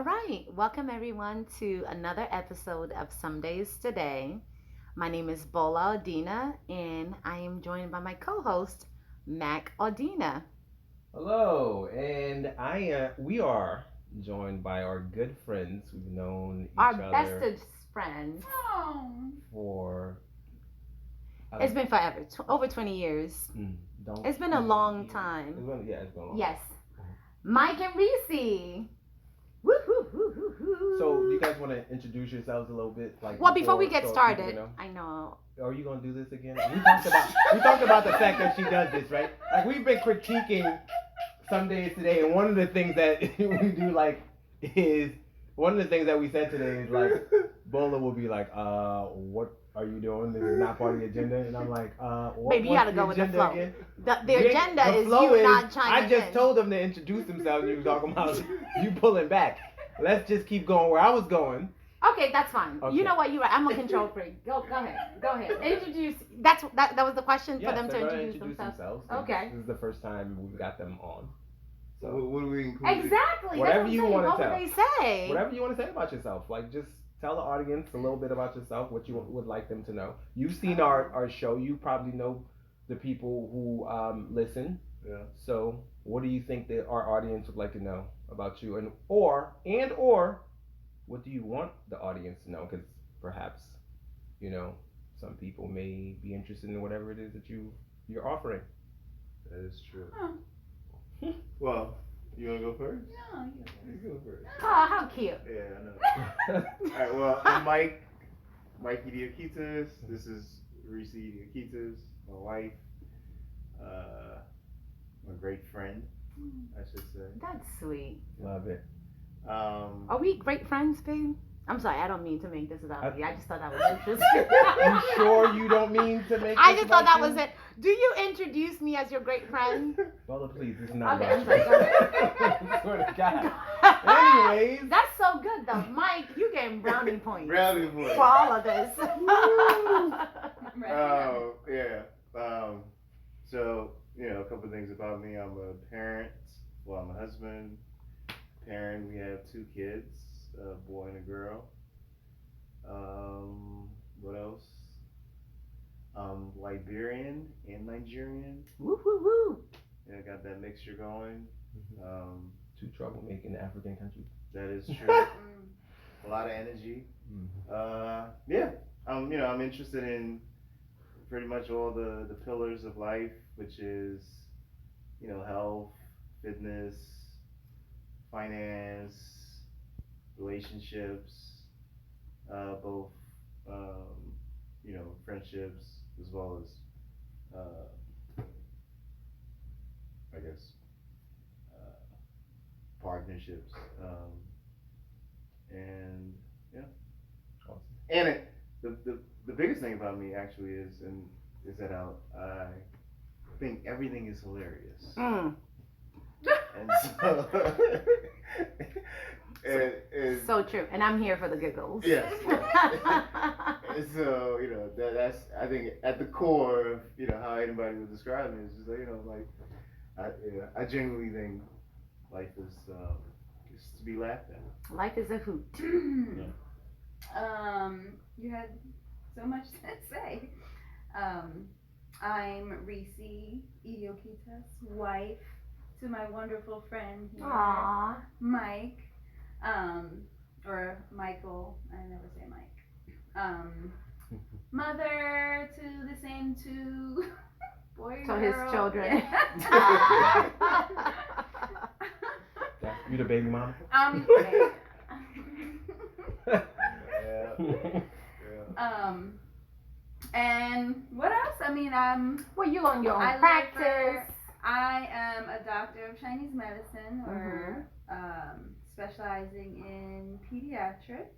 right. Welcome everyone to another episode of Some Days Today. My name is Bola Odina and I am joined by my co-host Mac Odina. Hello, and we are joined by our good friends. We've known Our each other bestest friend. Oh. for It's been forever, over 20 years. don't It's been a long it's time. it's been a long Yes. time. Mike and Risi. Woo, woo, woo, woo, woo. So, do you guys want to introduce yourselves a little bit, like Well, before we get so people started, know? I know. Are you gonna do this again? We talked about the fact that she does this, right? Like we've been critiquing some days today, and one of the things that we do like is one of the things that we said today is like Bola will be like, what are you doing? This is not part of the agenda, and I'm like, Baby, you what's gotta go with the agenda flow. again? The agenda The is flow you not chiming I just in. told them to introduce themselves, and you were talking about you pulling back. Let's just keep going where I was going. Okay, that's fine. Okay. You know what? You're right. I'm a control freak. Go ahead. Go ahead. Introduce. That was the question Yes, for them to they're gonna introduce themselves. And Okay. This is the first time we've got them on. So What do we include? Exactly. Whatever That's you what I'm wanna saying. tell. What would they say? whatever you want to say about yourself, like just tell the audience a little bit about yourself, what you would like them to know. You've seen our show. You probably know the people who listen. Yeah. So what do you think that our audience would like to know about you, or what do you want the audience to know? Because perhaps you know some people may be interested in whatever it is that you're offering. That is true. Oh. Well, you wanna go first? No, You go first. Oh, how cute. Yeah, I know. All right. Well, I'm Mike Idiokitas. This is Risi Idiokitas, my wife, my great friend, I should say. That's sweet. Love it. Are we great friends, babe? I'm sorry. I don't mean to make this about me. I just thought that was interesting. You sure you don't mean to make? I this just thought about that you? was it. Do you introduce me as your great friend? Bella, please, this is not Okay, I'm about sorry. you. I swear to God. Anyways. That's so good though, Mike. You getting brownie points Brownie boy. for all of this. Oh yeah. So a couple of things about me. I'm a parent. Well, I'm a husband. Parent. We have 2 kids, a boy and a girl. What else? I'm Liberian and Nigerian. Woo woo woo. Yeah, I got that mixture going. Two troublemaking African countries. That is true. A lot of energy. Yeah. I'm interested in pretty much all the pillars of life, which is, health, fitness, finance, relationships, both, friendships as well as, I guess, partnerships. And yeah. Awesome. And the biggest thing about me actually is that I think everything is hilarious. And so and So true, and I'm here for the giggles. yes. And so that's I think at the core of how anybody would describe me is just I genuinely think life is to be laughed at. Life is a hoot. You had so much to say. I'm Risi Idiokitas, wife to my wonderful friend here, Aww. Mike, or Michael. I never say Mike. Mother to the same 2 boy. So his girl. children. You the baby mama? Yeah. And what else? I mean, Well, you on your own I live practice. I am a doctor of Chinese medicine, or specializing in pediatrics.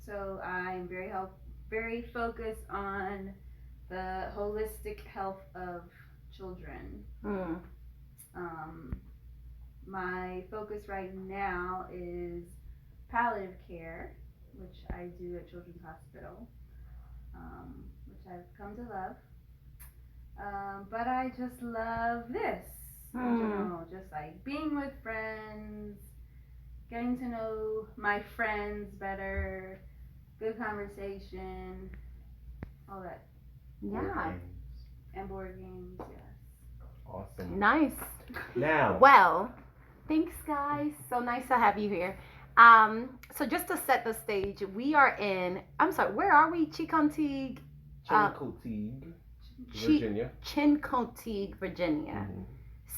So I'm very focused on the holistic health of children. My focus right now is palliative care, which I do at Children's Hospital, which I've come to love. But I just love this in general, just like being with friends, getting to know my friends better, good conversation, all that, Yeah. and board games. Yes. Awesome. Nice. Now. Well, thanks, guys. So nice to have you here. So just to set the stage, we are in. I'm sorry. Where are we? Chincoteague, Chincoteague, Virginia. Chincoteague, Virginia. Mhm.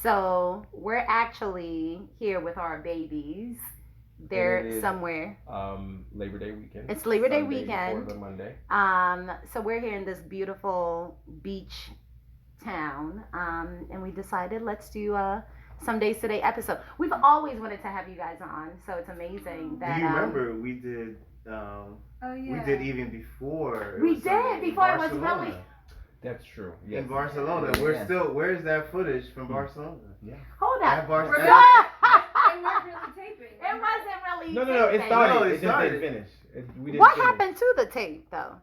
So we're actually here with our babies. They're And it is, somewhere. Labor Day weekend. It's Labor Day Sunday weekend. Before the Monday. So we're here in this beautiful beach town, and we decided let's do Some Days Today episode. We've always wanted to have you guys on, so it's amazing that. Do you remember we did? Oh yeah. We did even before. We was did, in before it was Barcelona. really- That's true. Yes. In Barcelona, Yeah. we're still. Where's that footage from Barcelona? Hold At up. Bar- We're at- back. They weren't really taping. It wasn't really. No. It taping. started. No, it it just started. didn't finish. We didn't What finish. happened to the tape though?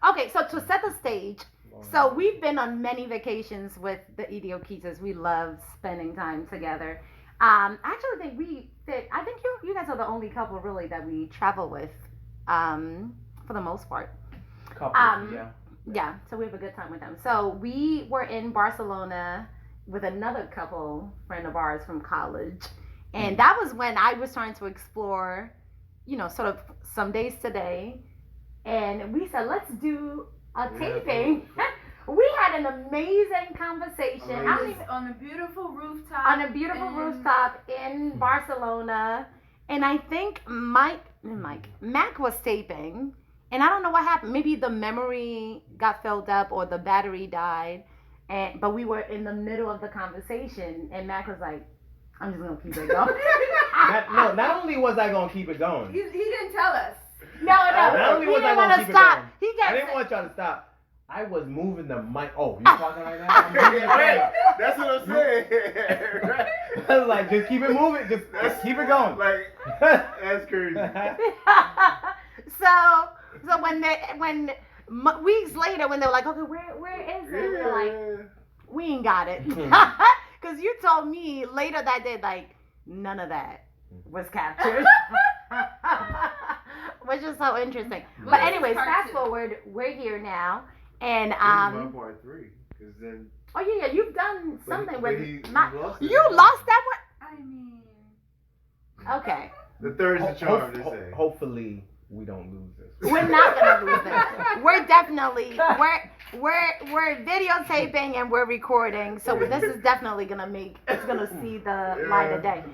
Okay, so to set the stage, so we've been on many vacations with the Idiokitas. We love spending time together. I actually think we fit. I think you guys are the only couple really that we travel with, for the most part. Couple, yeah. Yeah, so we have a good time with them. So we were in Barcelona with another couple friend of ours from college, and that was when I was trying to explore, sort of Some Days Today, and we said let's do a taping. We had an amazing conversation. I don't even- On a beautiful rooftop. on a beautiful rooftop in Barcelona, and I think Mac was taping, and I don't know what happened. Maybe the memory got filled up or the battery died, but we were in the middle of the conversation, and Mac was like, "I'm just gonna keep it going." Not only was I gonna keep it going. He didn't tell us. No, Not only he was I didn't gonna want to keep it stop. going. He I kept didn't want y'all to stop. I was moving the mic. Oh, you talking like that? I'm moving the Right. mic. That's what I'm saying. Right. I was like, just keep it moving. Just keep it going. Like that's crazy. so when weeks later when they were like, okay, where is it? We were like, we ain't got it. Because you told me later that day, like, none of that was captured. Which is so interesting. But anyways, fast forward, we're here now. And, This is my part 3. Cause then. oh yeah, you've done something with he my, lost it. you lost that I mean. one? Okay. The third is the charm, they say. Hopefully, we don't lose this. We're not gonna lose this. We're definitely we're videotaping and we're recording, so this is definitely gonna see the light of day.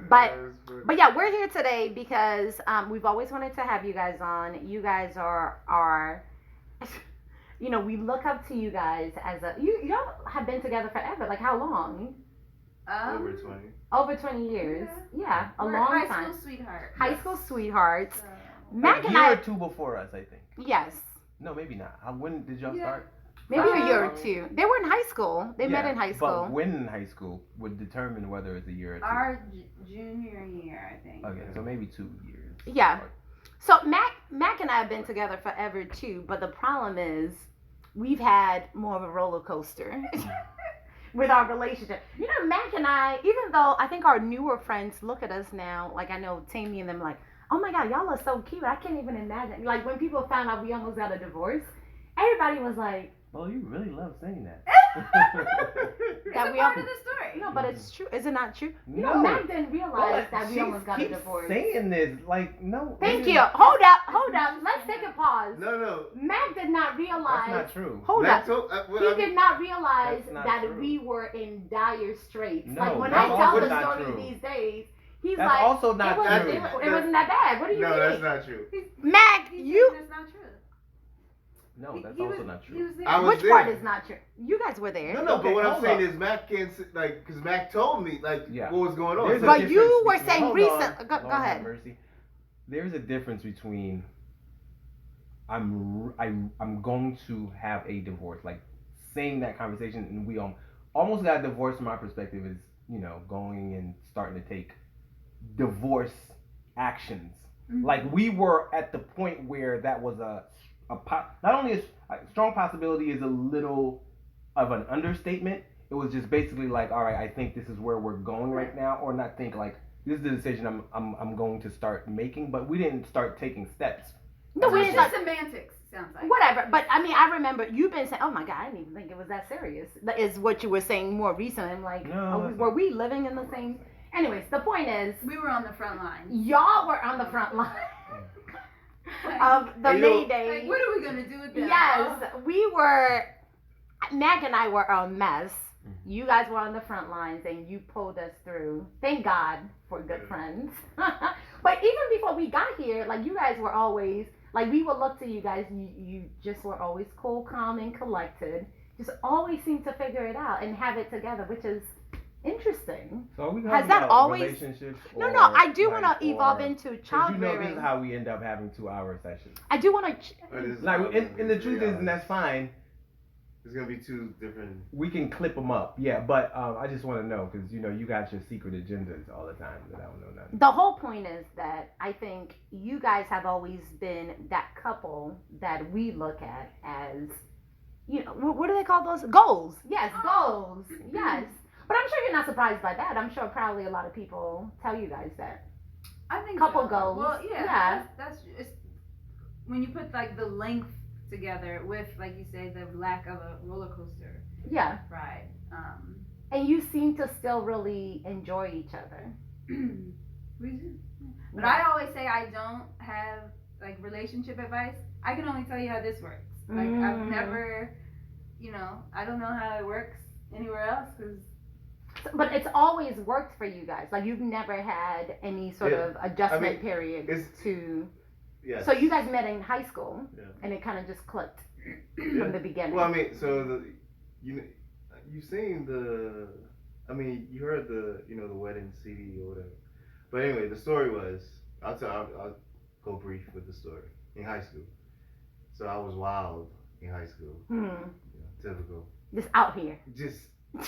But yeah, we're here today because we've always wanted to have you guys on. You guys are we look up to you guys as y'all have been together forever. Like how long? Over 20. Over 20 years. Yeah, a We're long high time. school sweethearts. High school sweethearts. So. Mac A and year I. or two before us, I think. Yes. No, maybe not. When did y'all start? Maybe a year or two. They were in high school. They met in high school. But when in high school would determine whether it's a year or two. Our junior year, I think. Okay, so maybe 2 years. Yeah. So Mac and I have been together forever too, but the problem is we've had more of a roller coaster with our relationship. Mac and I, even though I think our newer friends look at us now, like I know Tammy and them like, oh my God, y'all are so cute. I can't even imagine. Like when people found out we almost got a divorce, everybody was like, well, you really love saying that. It's that a we part all, of the story. no, but it's true. Is it not true? No. Mac didn't realize that we She almost got a keeps divorce. saying this, like, no. Thank this you. is- Hold up. Let's take a pause. No. Mac did not That's realize. not true. Hold up. Well, He did not realize That's not that true. we were in dire straits. No, like when that's I tell also the not story true. these days, he's That's like, also not it wasn't, true. It wasn't that bad. What do you No, mean? that's not true. Mac, He's you. saying that's not true. No, that's He also was- not He true. was there. I was Which there. part is not true? You guys were there. No, Okay, but what I'm hold saying up. is Mac can't like, because Mac told me like Yeah. what was going on. There's a But you difference were between- saying hold recent- on. go Lord have ahead. Mercy. There's a difference between I'm going to have a divorce, like saying that conversation, and we almost got divorced. From my perspective, is going and starting to take divorce actions. Mhm. Like we were at the point where that was not only a strong possibility is a little of an understatement. It was just basically like, all right, I think this is where we're going right now, or not think like this is the decision I'm going to start making, but we didn't start taking steps. No, we It's didn't just start. semantics, sounds like. Whatever, but I mean, I remember you've been saying, "Oh my God, I didn't even think it was that serious." That is what you were saying more recently. I'm like, No, were we living in the same? Anyways, the point is, We were on the front line. y'all were on the front line of the Hey, yo. Mayday. Like, what are we gonna do with that? Yes, we were. Mac and I were a mess. You guys were on the front lines and you pulled us through. Thank God for good friends. But even before we got here, like you guys were always like we would look to you guys. You just were always cool, calm, and collected. Just always seemed to figure it out and have it together, which is interesting. So are we Has talking that about always- relationships? No, or, I do like, want to evolve or- into 'cause child you know, this rearing. is how we end up having 2-hour sessions. I do want to. Like, and the truth is, and that's fine. It's gonna be two different. We can clip them up, yeah. But I just want to know because you know you got your secret agendas all the time that I don't know nothing. The whole point is that I think you guys have always been that couple that we look at as, you know, what do they call those? Goals. Yes, goals. Yes. But I'm sure you're not surprised by that. I'm sure probably a lot of people tell you guys that. I think Couple so. goals. Well, yeah. Yeah. That's it's, when you put like the length together with, like you say, the lack of a roller coaster Yeah. ride. And you seem to still really enjoy each other. We do. But I always say I don't have like relationship advice. I can only tell you how this works. Like I've never, you know, I don't know how it works anywhere else because. But it's always worked for you guys. Like you've never had any sort of adjustment period to. Yes. So you guys met in high school, Yeah. and it kind of just clicked Yeah. from the beginning. Well, I mean, so you've seen you heard the wedding CD or whatever. But anyway, the story was, I'll go brief with the story. In high school, so I was wild in high school. Typical. Just out here. Just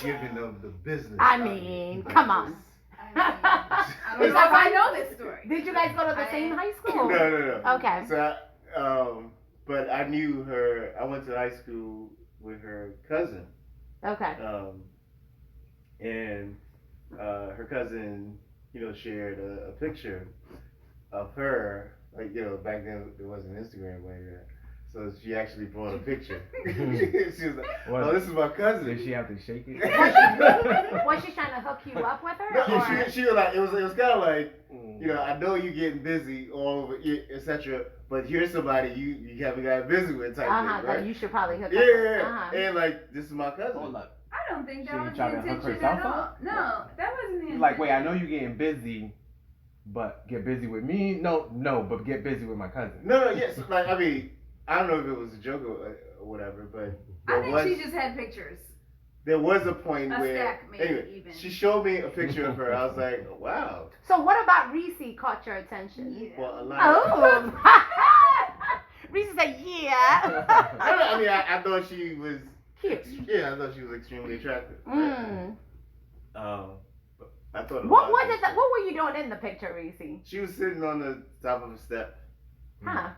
giving them the business. I out mean, here. come on. I don't know if I know this story. Did you guys go to the same high school? No. Okay. So, but I knew her. I went to high school with her cousin. Okay. And her cousin, shared a picture of her. Like, back then there wasn't Instagram like that. So she actually brought a picture. She was like, "Oh, this is my cousin." Did she have to shake it? Was she trying to hook you up with her? No, or? she was like, it was kind of like, I know you're getting busy all over, etc. But here's somebody you haven't got busy with type thing, right? That you should probably hook up Yeah, with. and like this is my cousin. Hold up. I don't think She that was trying the to hook intention herself at all. up? No, that wasn't the intention. Like, wait, I know you're getting busy, but get busy with me? No, but get busy with my cousin. No, yes, like I mean, I don't know if it was a joke or whatever, but I think she just had pictures. there was a point A where stack, maybe, anyway, even. she showed me a picture of her. I was like, wow. So what about Risi caught your attention? Yeah. Well, a lot. Oh. Risi said, yeah. I mean, I thought she was. Cute. Yeah, I thought she was extremely attractive. Mm. But I thought. What were you doing in the picture, Risi? She was sitting on the top of a step. Huh?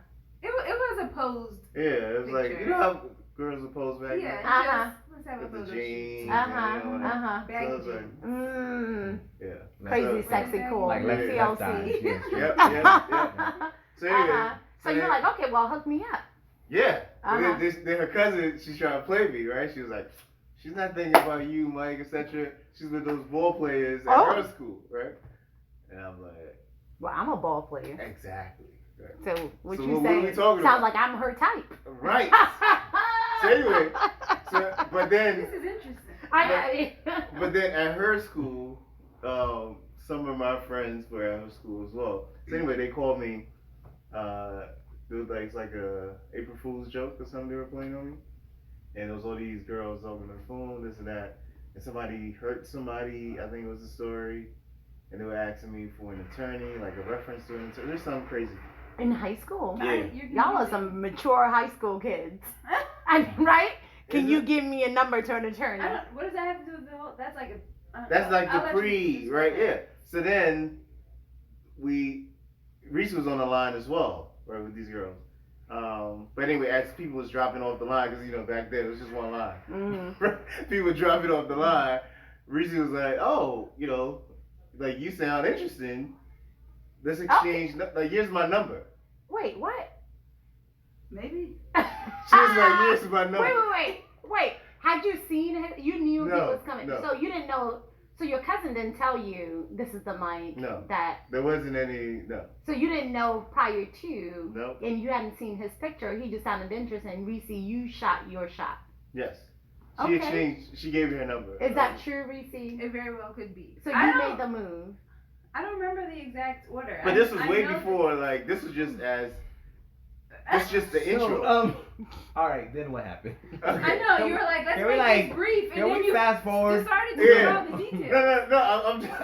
It was a posed. Yeah, it was like, Picture. you know how girls are posed back Yeah. then? Uh-huh. Let's have a With the photo jeans. shoot. So it was Baggy like, Mm. yeah. Crazy, So- sexy, cool. Like left TLC. eye. Yes, Yep. So anyway. Uh-huh. So you're like, okay, well, hook me up. Yeah. Uh-huh. Then her cousin, she's trying to play me, right? She was like, she's not thinking about you, Mike, etc. She's with those ball players at her school, right? And I'm like, Well, I'm a ball player. exactly. Right. So what So you what say we talking sounds about? like I'm her type. Right. So anyway, but then, This is interesting. but then at her school, some of my friends were at her school as well. So anyway, they called me. It was like, it's like a April Fool's joke or something they were playing on me, and there was all these girls talking on their phone, this and that, and somebody hurt somebody. I think it was the story, and they were asking me for an attorney, like a reference to an attorney. There's something crazy. In high school. Yeah. Y'all are some mature high school kids. Right? Can Is you it? give me a number to an attorney? What does that have to do with the whole? That's like a. That's like I'll the let you pre, describe right? it. Yeah. So then Reese was on the line as well, right, with these girls. But anyway, as people was dropping off the line, because back then it was just one line. Mm-hmm. People dropping off the line. Reese was like, "Oh, like you sound interesting. Let's exchange. Like, here's my number. Wait, what? Maybe. She was like, here's my number. Wait. Had you seen him? You knew he No, was coming. no. So you didn't know. So your cousin didn't tell you this is the mic. No. That. There wasn't any. No. So you didn't know prior to. No. And you hadn't seen his picture. He just sounded interesting. And Risi, you shot your shot. Yes. She Okay. exchanged. She gave me her number. Is that true, Risi? It very well could be. So I you don't- made the move. I don't remember the exact order. But this was I way know before. Like, this was just as. It's just the intro. So, all right, then what happened? I know, you were like, let's Can we, make like, this brief, and Can then we you fast forward? started to Yeah. give all the details. No.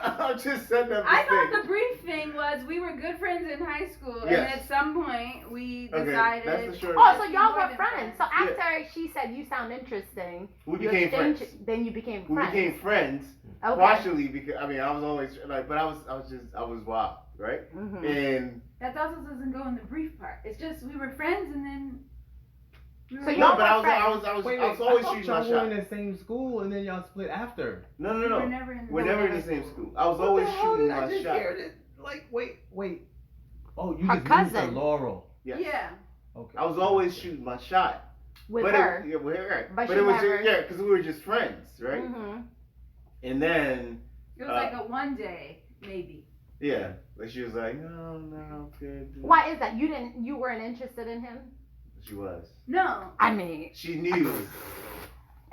I'm just setting up the I thought stage. the brief thing was we were good friends in high school, Yes. and at some point we Okay, decided. that's the short. Oh, so y'all More were than friends. friends. So after she said you sound interesting, We you became friends. exchanged- Then you became We friends. became friends. Okay. Partially because I was always like, but I was wild, right? Mm-hmm. And That also doesn't go in the brief part. It's just we were friends, and then. We So were- y'all no, but I were was always Wait, I was always I thought shooting y'all my were shot. in the same school and then y'all split after. No. We were never in. We're never in the same school. I was What always the hell shooting did I my just shot. hear it? Like, wait. Oh, you Her just moved to cousin. Laurel. Yes. Yeah. Okay. I was always shooting my shot. With but her. with her, right. But But she it was never- just, because we were just friends, right? Mm-hmm. And then It was like a one day, maybe. like she was like, no, good. Why is that? You weren't interested in him? She was. No. I mean, She knew.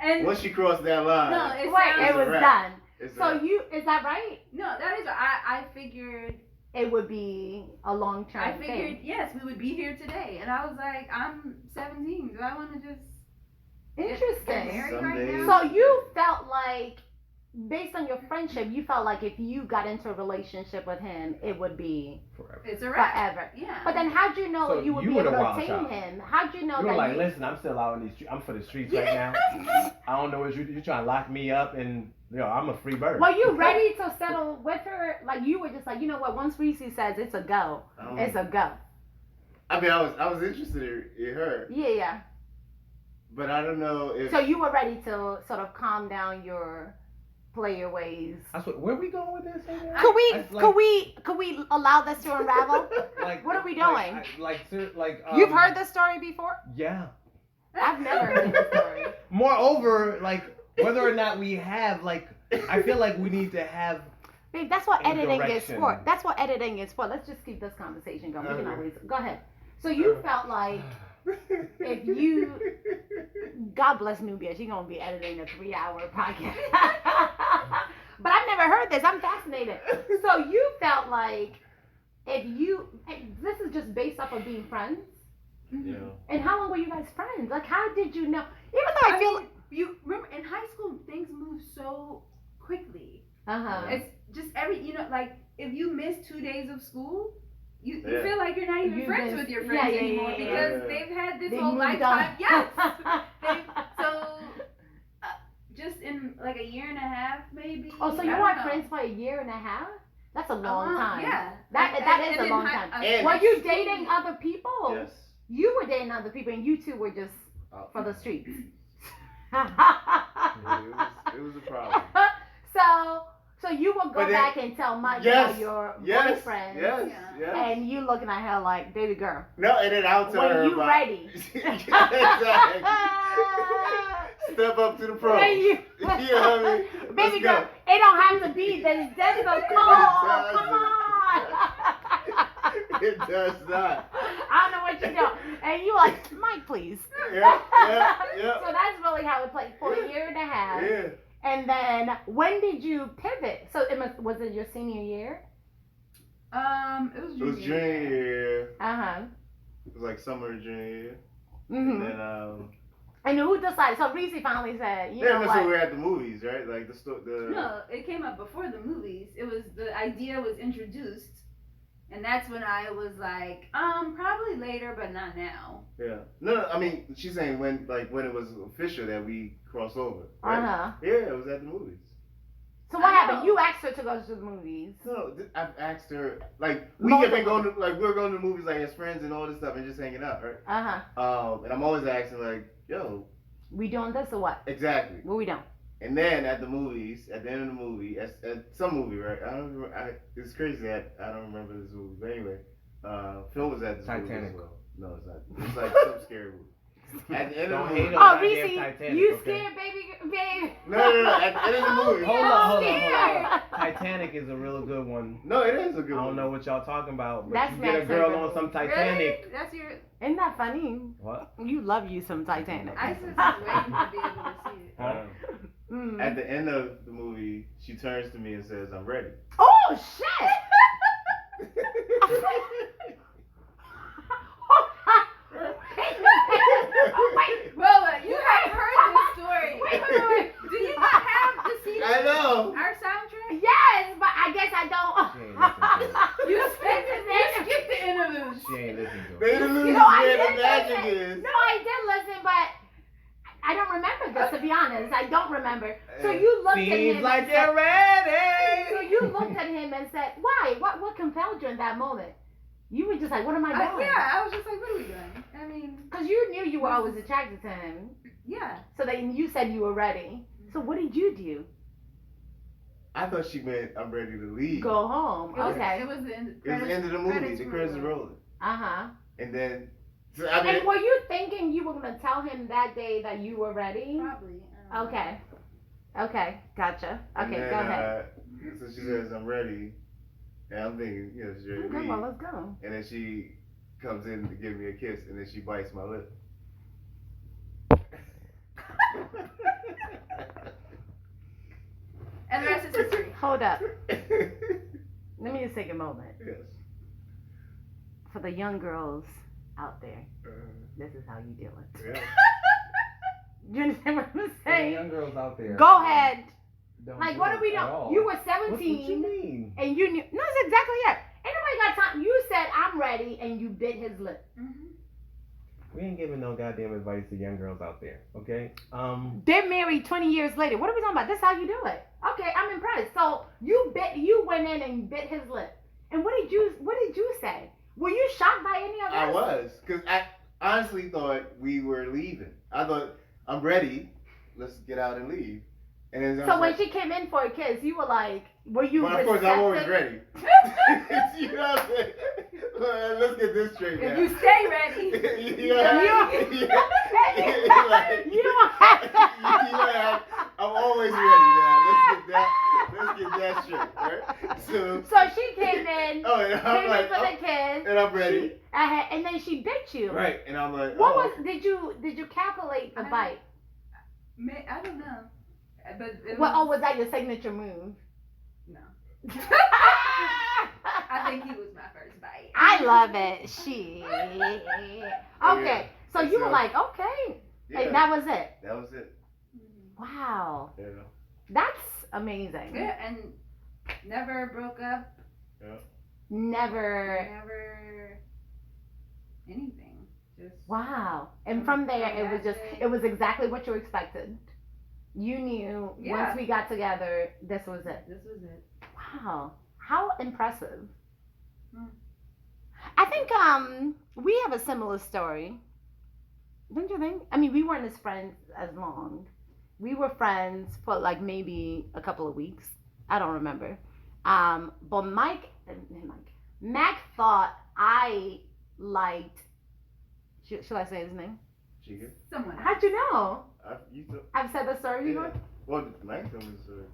And Once she crossed that line. no, it wait, sounds, it was a wrap. done. It's So a- is that right? no, that is. I figured. It would be a long term I figured thing. yes, we would be here today, and I was like, I'm 17. Do I want to just get Interesting. married Some right days- now? So you felt like, based on your friendship, you felt like if you got into a relationship with him, it would be Forever. It's a wrap. forever. Yeah. But then how'd you know So you would you be were able the to wild obtain child. him? How'd you know You were that like, you... listen, I'm still out in these streets. I'm for the streets right Yeah. now. I don't know what you're trying to lock me up, and I'm a free bird. Were you ready to settle with her? Like you were just like, you know what? Once Risi says it's a go, it's a go. I was interested in her, Yeah. but I don't know if. So you were ready to sort of calm down your player ways. I swear, where are we going with this? Again? Could we I- like- could we allow this to unravel? Like, What are we doing? You've You've heard this story before? Yeah. I've never heard this story. Moreover, like whether or not we have, like, I feel like we need to have. Babe, that's what A editing is direction. for. That's what editing is for. Let's just keep this conversation going. We can Okay. always go ahead. So you felt like if you, God bless Nubia, she's gonna be editing a 3-hour podcast. But I've never heard this. I'm fascinated. So you felt like if you, and this is just based off of being friends. Yeah. And how long were you guys friends? Like, how did you know? Even though I feel, mean, you remember in high school things move so quickly. uh-huh. It's just like if you miss 2 days of school, you Yeah. feel like you're not even You friends miss- with your yeah, friends yeah, anymore yeah, because yeah. they've had this They whole moved lifetime. on. Yes. So just in like a year and a half, maybe. Oh, so I you don't weren't know. friends for a year and a half? That's a long time. Yeah. That is a in long time. And- Were you dating other people? Yes. You were dating other people, and you two were just for the streets. It was a problem. So you would go But then- back and tell Mike Yes. about your Yes. boyfriend, Yes. Yeah. Yes. and you looking at her like, baby girl, No, and then I'll tell her when you about. ready. Exactly. Step up to the pro. When you, You know what I mean? baby Let's girl, go. it don't have to be this desperate. Come on, come on. It does not. I don't know what you're doing. And you like, Mike, please. Yeah. So that's really how it played for a year and a half. Yeah. And then when did you pivot? So was it your senior year? It was It was junior year. Uh-huh. It was like summer junior year. Mm-hmm. And then And who decided? So Risi finally said, you yeah, know that's when we what? were at the movies, right? Like the No, it came up before the movies. It was the idea was introduced, and that's when I was like, probably later, but not now. Yeah. No, I mean she's saying when it was official that we crossed over. Right? Uh-huh. Yeah, it was at the movies. So what I happened? know. You asked her to go to the movies. No, I've asked her like we have been Multiple. going to we were going to the movies like as friends and all this stuff and just hanging out, right? Uh-huh. And I'm always asking like, yo, We doing this or what? exactly. What we doing? And then at the movies, at the end of the movie, at some movie, right? I don't remember. It's crazy that I don't remember this movie. But anyway, Phil was at this movie Titanic. as well. No, it's not. It's like some scary movie. At the end of the Don't movie. hate Oh, on Risi, goddamn Titanic, you okay? scared, baby? No. At the end of the movie. Hold on. Yeah. Titanic is a real good one. No, it is a good I one. don't know what y'all talking about, but That's you get a Matt's girl favorite on some movie. Titanic. Really? That's your. Isn't that funny? What? You love you some Titanic. I just was waiting to be able to see it. Huh? Mm. At the end of the movie, she turns to me and says, "I'm ready." Oh shit! Wait, Rolla, you have heard this story. wait. Do you not have the CD? I know. Our soundtrack? Yes, but I guess I don't. She ain't listening to it. You skipped the interludes. She ain't listening to They it. lose You know, I where the did magic listen. is. No, I did listen, but I don't remember this, to be honest. I don't remember. So you looked at Seems him like and said, you're ready. so you looked at him and said, why? What compelled you in that moment? You were just like, what am I doing? I was just like, what are we doing? I mean, Because you knew you were always attracted to him. yeah. So then you said you were ready. So what did you do? I thought she meant I'm ready to leave. Go home. Okay. It was the end. It was the end of the movie. Credits The were credits rolling. rolling. Uh-huh. And then, so, I mean, And were you thinking you were going to tell him that day that you were ready? Probably. I don't know. Okay. Okay. Gotcha. and Okay, then, go ahead. So she says, "I'm ready." And I'm thinking, she's ready to Okay, leave. well, let's go. And then she comes in to give me a kiss, and then she bites my lip. And the rest is history. Hold up. Let me just take a moment. Yes. For the young girls out there, this is how you do it. Yeah. You understand what I'm For the saying? young girls out there. Go ahead. Don't Like, do what it do we at know? all. You were What you 17 mean? and you knew. No, it's exactly it. Ain't nobody got time. You said, I'm ready, and you bit his lip. Mm-hmm. We ain't giving no goddamn advice to young girls out there, okay? They're married 20 years later. What are we talking about? This is how you do it. Okay, I'm impressed. So you went in and bit his lip. And what did you say? Were you shocked by any of this? I was, because I honestly thought we were leaving. I thought, I'm ready. Let's get out and leave. And then So when she came in for a kiss, you were like, were you But of course, I'm always receptive? ready. You know what I'm saying? Let's get this straight now. If you stay ready. You know what I mean? You don't have to. I'm always ready now. Let's get that straight, right? So she came in, Oh, and I'm came like, in for the kiss, and I'm ready. and then she bit you. Right, and I'm like, What was? Did you calculate the I- bite? I don't know. But it Was that your signature move? No. I think he was my first bite. I love it. She. Okay, so you were So- like, okay, yeah, and that was it. that was it. Wow, Yeah. that's amazing. Yeah, and never broke up. Never. Never anything. Just Wow. And from there, it was exactly what you expected. You knew Yeah. once we got together, this was it. this was it. Wow. How impressive. Hmm. I think we have a similar story. Don't you think? I mean, we weren't as friends as long. We were friends for like maybe a couple of weeks. I don't remember. But Mac thought I liked. Should I say his name? Chica? Someone. How'd you know? You took, I've said the story yeah. before. Well, Mac told me the story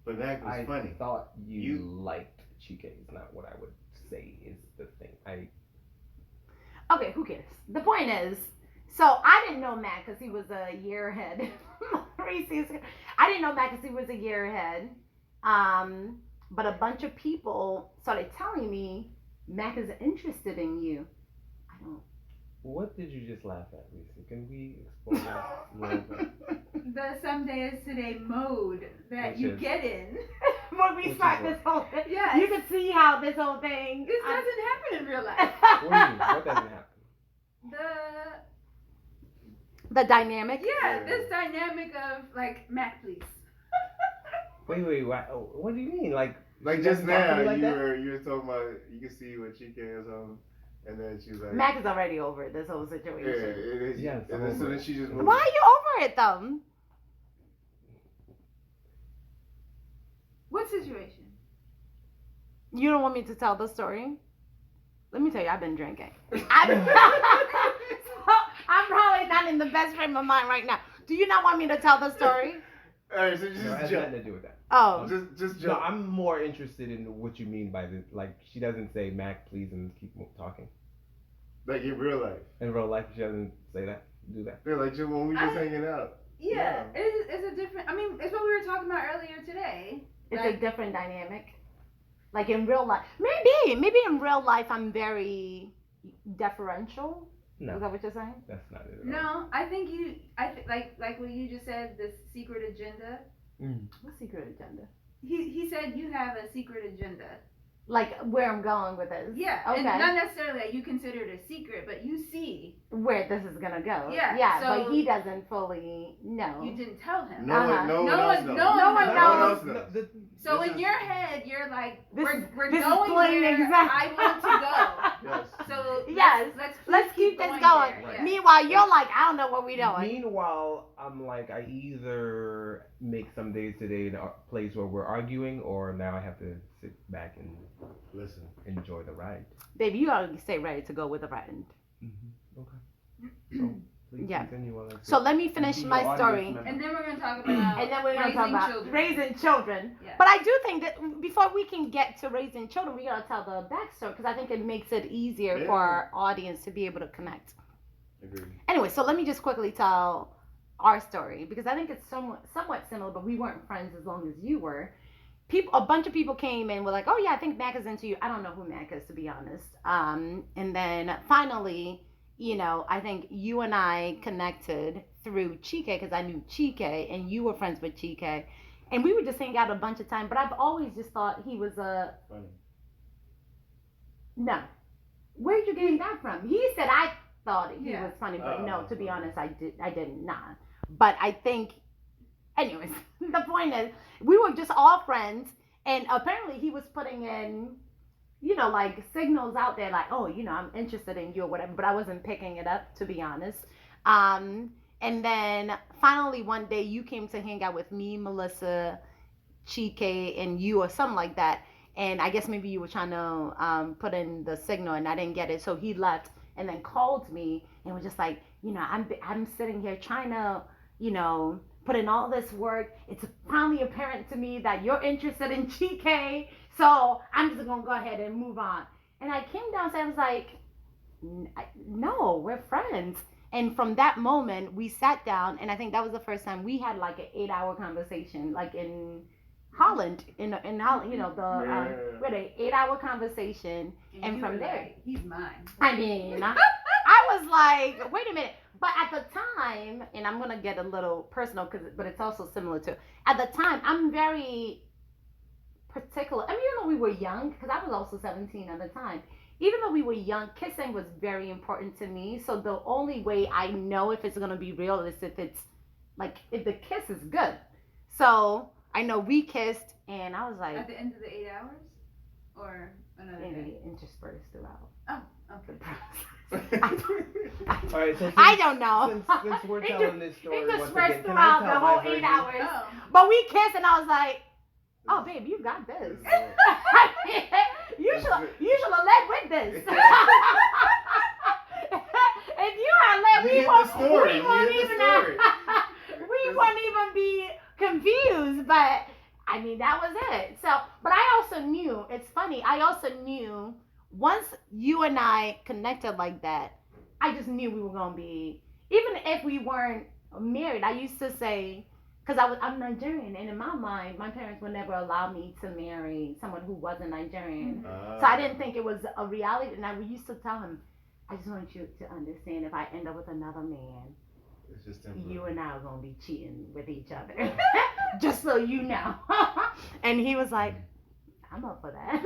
but Mac was I funny. thought you You- liked Chica is not what I would say is the thing. Okay, who cares? The point is, so I didn't know Matt because he was a year ahead. I didn't know Matt because he was a year ahead. But a bunch of people started telling me Mac is interested in you. I don't. What did you just laugh at, Lisa? Can we explore that a little bit? The someday is today mode that Which you is- get in. When we Which start is this whole thing, Yes. you can see how this whole thing. This doesn't happen in real life. What do you mean? What doesn't happen? The dynamic. Yeah, this dynamic of like Mac, please. Wait, what do you mean? Like Like she just doesn't talk to now, me like that? you were talking about you can see what Chica is on, And then she was like, Mac is already over this whole yeah, situation. it is. Yeah, And then so then she just moved. Why are you over it though? What situation? You don't want me to tell the story? Let me tell you, I've been drinking. I'm probably not in the best frame of mind right now. Do you not want me to tell the story? Alright, so No, it just has jump. nothing to do with that. Oh. Just No, jump. I'm more interested in what you mean by this. Like, she doesn't say Mac, please, and keep talking. Like in real life. In real life, she doesn't say that. Do that. They're like just when we just hanging out. Yeah, it's a different. I mean, it's what we were talking about earlier today. It's Like- a different dynamic. Like in real life. Maybe in real life I'm very deferential. No, Is that what you're saying? that's not it. At all. No, I think you. Like what you just said. This secret agenda. What secret agenda? He said you have a secret agenda. Like where I'm going with this. Yeah, Okay. and not necessarily that you consider it a secret, but you see. Where this is gonna go. Yeah, Yeah, so- but he doesn't fully know. You didn't tell him. No one else knows. No one No one knows. knows. So This in is- your head, you're like, This we're is going plain where exact- I want to go. Yes. So Yes, let's keep this going. there. Right. Yeah. Meanwhile, you're like, I don't know what we doing. Meanwhile, I'm like, I either make some days today in a place where we're arguing, or now I have to sit back and Listen. enjoy the ride. Baby, you gotta stay ready to go with the friend. Okay. So, please Yeah. continue while I So let me finish be my your story. audience member. And then we're gonna talk about And then we're gonna raising talk about children. raising children. Yeah. But I do think that before we can get to raising children, we gotta tell the backstory because I think it makes it easier Yeah. for our audience to be able to connect. Agreed. Anyway, so let me just quickly tell our story because I think it's somewhat similar, but we weren't friends as long as you were. A bunch of people came and were like, "Oh yeah, I think Mac is into you." I don't know who Mac is, to be honest. And then finally, I think you and I connected through Chike because I knew Chike and you were friends with Chike, and we would just hang out a bunch of time. But I've always just thought he was a Funny. no. Where'd you get that from? He said I thought he Yeah. was funny, but no, to be okay. honest, I did not. But I think, anyways, the point is, we were just all friends, and apparently he was putting in, like signals out there, like, oh, I'm interested in you or whatever, but I wasn't picking it up, to be honest. And then finally one day you came to hang out with me, Melissa, Chike, and you or something like that. And I guess maybe you were trying to put in the signal and I didn't get it. So he left and then called me and was just like, I'm sitting here trying to, put in all this work. It's finally apparent to me that you're interested in Chike. So I'm just going to go ahead and move on. And I came downstairs and I was like, no, we're friends. And from that moment, we sat down, and I think that was the first time we had like an 8-hour conversation, like in Holland, in Holland, we had an 8-hour conversation, and you from were there, like, he's mine. I mean, I was like, wait a minute. But at the time, and I'm gonna get a little personal, but it's also similar to, at the time, I'm very particular. I mean, even though we were young, because I was also 17 at the time. Even though we were young, kissing was very important to me. So the only way I know if it's gonna be real is if the kiss is good. So I know we kissed, and I was like, At the end of the 8 hours, or another day. maybe interspersed throughout Oh, the okay. process. All right, so I don't know. since we're telling this story once Interspersed again, can I throughout tell the my whole version? 8 hours. Oh. But we kissed, and I was like, "Oh, babe, you got this. you should have led with this. If you had led, You we hit won't, the story. we You won't hit even the story. we won't even be confused. But I mean, that was it. So, but I also knew. It's funny. I also knew once you and I connected like that, I just knew we were gonna be. Even if we weren't married, I used to say. Because I'm Nigerian, and in my mind, my parents would never allow me to marry someone who wasn't Nigerian. So I didn't think it was a reality. And I used to tell him, I just want you to understand, if I end up with another man, It's just temporary. you and I are going to be cheating with each other. Just so you know. And he was like, I'm up for that.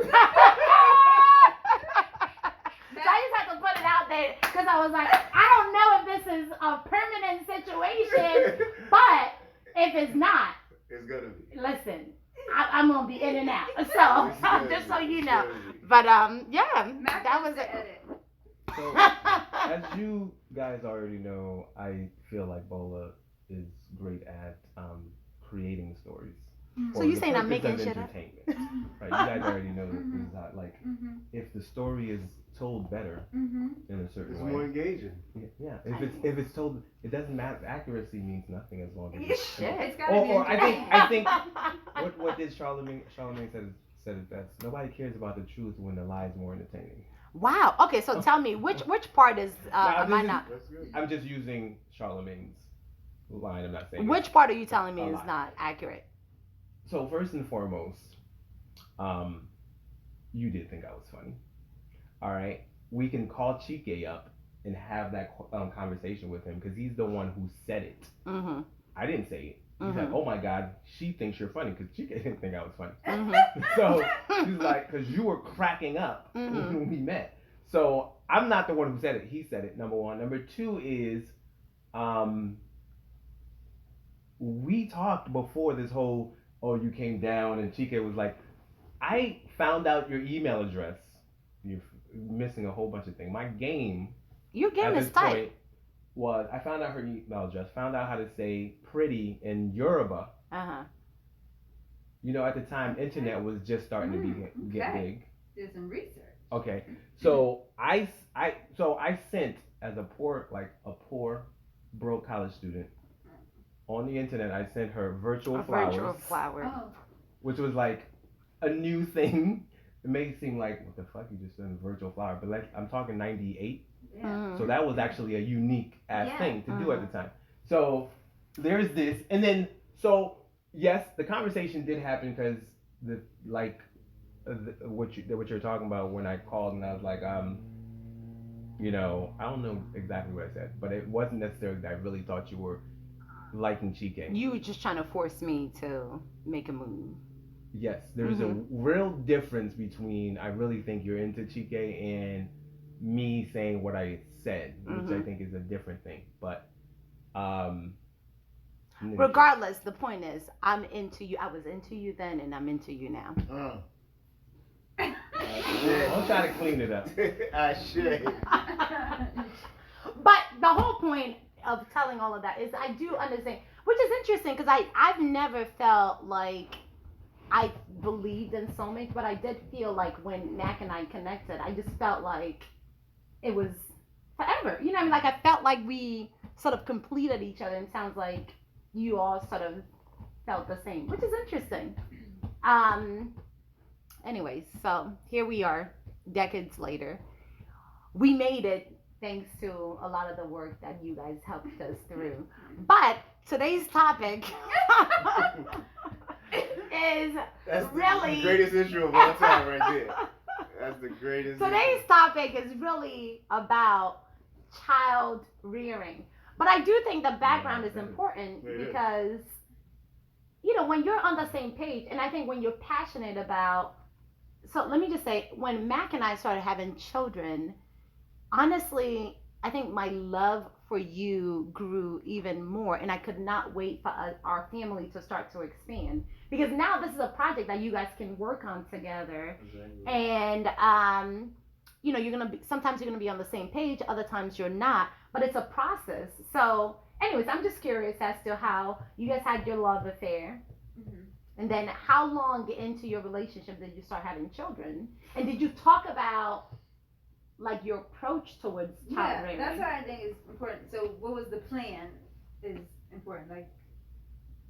So I just have to put it out there because I was like, I don't know if this is a permanent situation, but if it's not, It's gonna be. listen, I'm gonna be in and out. So just so you know. But yeah, Mac that wants was to it. edit. So, as you guys already know, I feel like Bola is great at creating stories. So for you the saying I'm purpose making of shit up? entertainment. Right? You guys already know that this is not like if the story is told better in a certain It's way. more engaging. Yeah. If it's told, it doesn't matter. Accuracy means nothing as long as it's Shit. It's gotta be Or I think entertaining. what did Charlemagne said it best. Nobody cares about the truth when the lie is more entertaining. Wow. Okay, so tell me which part is Now, am I not? That's good. I'm just using Charlemagne's line. I'm not saying Which part are you telling me a is lie. not accurate? So first and foremost, you did think I was funny. All right, we can call Chike up and have that conversation with him because he's the one who said it. Mm-hmm. I didn't say it. He's like, oh my God, she thinks you're funny because Chike didn't think I was funny. Mm-hmm. So he's like, because you were cracking up when we met. So I'm not the one who said it. He said it. Number one. Number two is, we talked before this whole, oh, you came down and Chike was like, I found out your email address. You're missing a whole bunch of things. My game Your game at is this tight. point was I found out her email address, found out how to say pretty in Yoruba. Uh-huh. You know, at the time, internet was just starting to get okay. big. Do some research. Okay, so I sent as a poor broke college student on the internet. I sent her virtual flowers, Virtual flower. Oh. which was like a new thing. It may seem like what the fuck you just sent a virtual flower, but like I'm talking 98. Yeah. Mhm. So that was actually a unique ass Yeah. thing to do at the time. So there's this, and then so yes, the conversation did happen because what you're talking about when I called and I was like you know, I don't know exactly what I said, but it wasn't necessarily that I really thought you were liking Chike. You were just trying to force me to make a move. Yes, there's a real difference between I really think you're into Chike and me saying what I said, which I think is a different thing. But regardless, the point is I'm into you. I was into you then and I'm into you now. I'm trying to clean it up. I should. But the whole point of telling all of that is I do understand, which is interesting because I've never felt like I believed in soulmates, but I did feel like when Mac and I connected, I just felt like it was forever. You know what I mean? Like I felt like we sort of completed each other, and it sounds like you all sort of felt the same, which is interesting. Anyways, so here we are, decades later. We made it thanks to a lot of the work that you guys helped us through. But today's topic is That's really the greatest intro of all time right there. That's the greatest. Today's topic is really about child rearing. But I do think the background is important because, you know, when you're on the same page, and I think when you're passionate about, so let me just say, when Mac and I started having children, honestly, I think my love for you grew even more, and I could not wait for our family to start to expand, because now this is a project that you guys can work on together. Exactly. And you know, sometimes you're gonna be on the same page, other times you're not, but it's a process. So anyways, I'm just curious as to how you guys had your love affair. And then how long into your relationship did you start having children? And did you talk about like your approach towards child rearing? That's what I think is important. So what was the plan is important. Like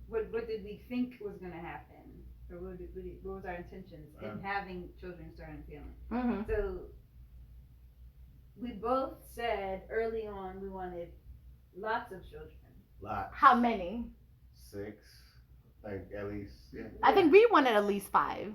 what did we think was going to happen? Or what was our intentions in having children, starting a family? So we both said early on we wanted lots of children. Lots. How many? 6. Like at least, yeah. I think we wanted at least 5.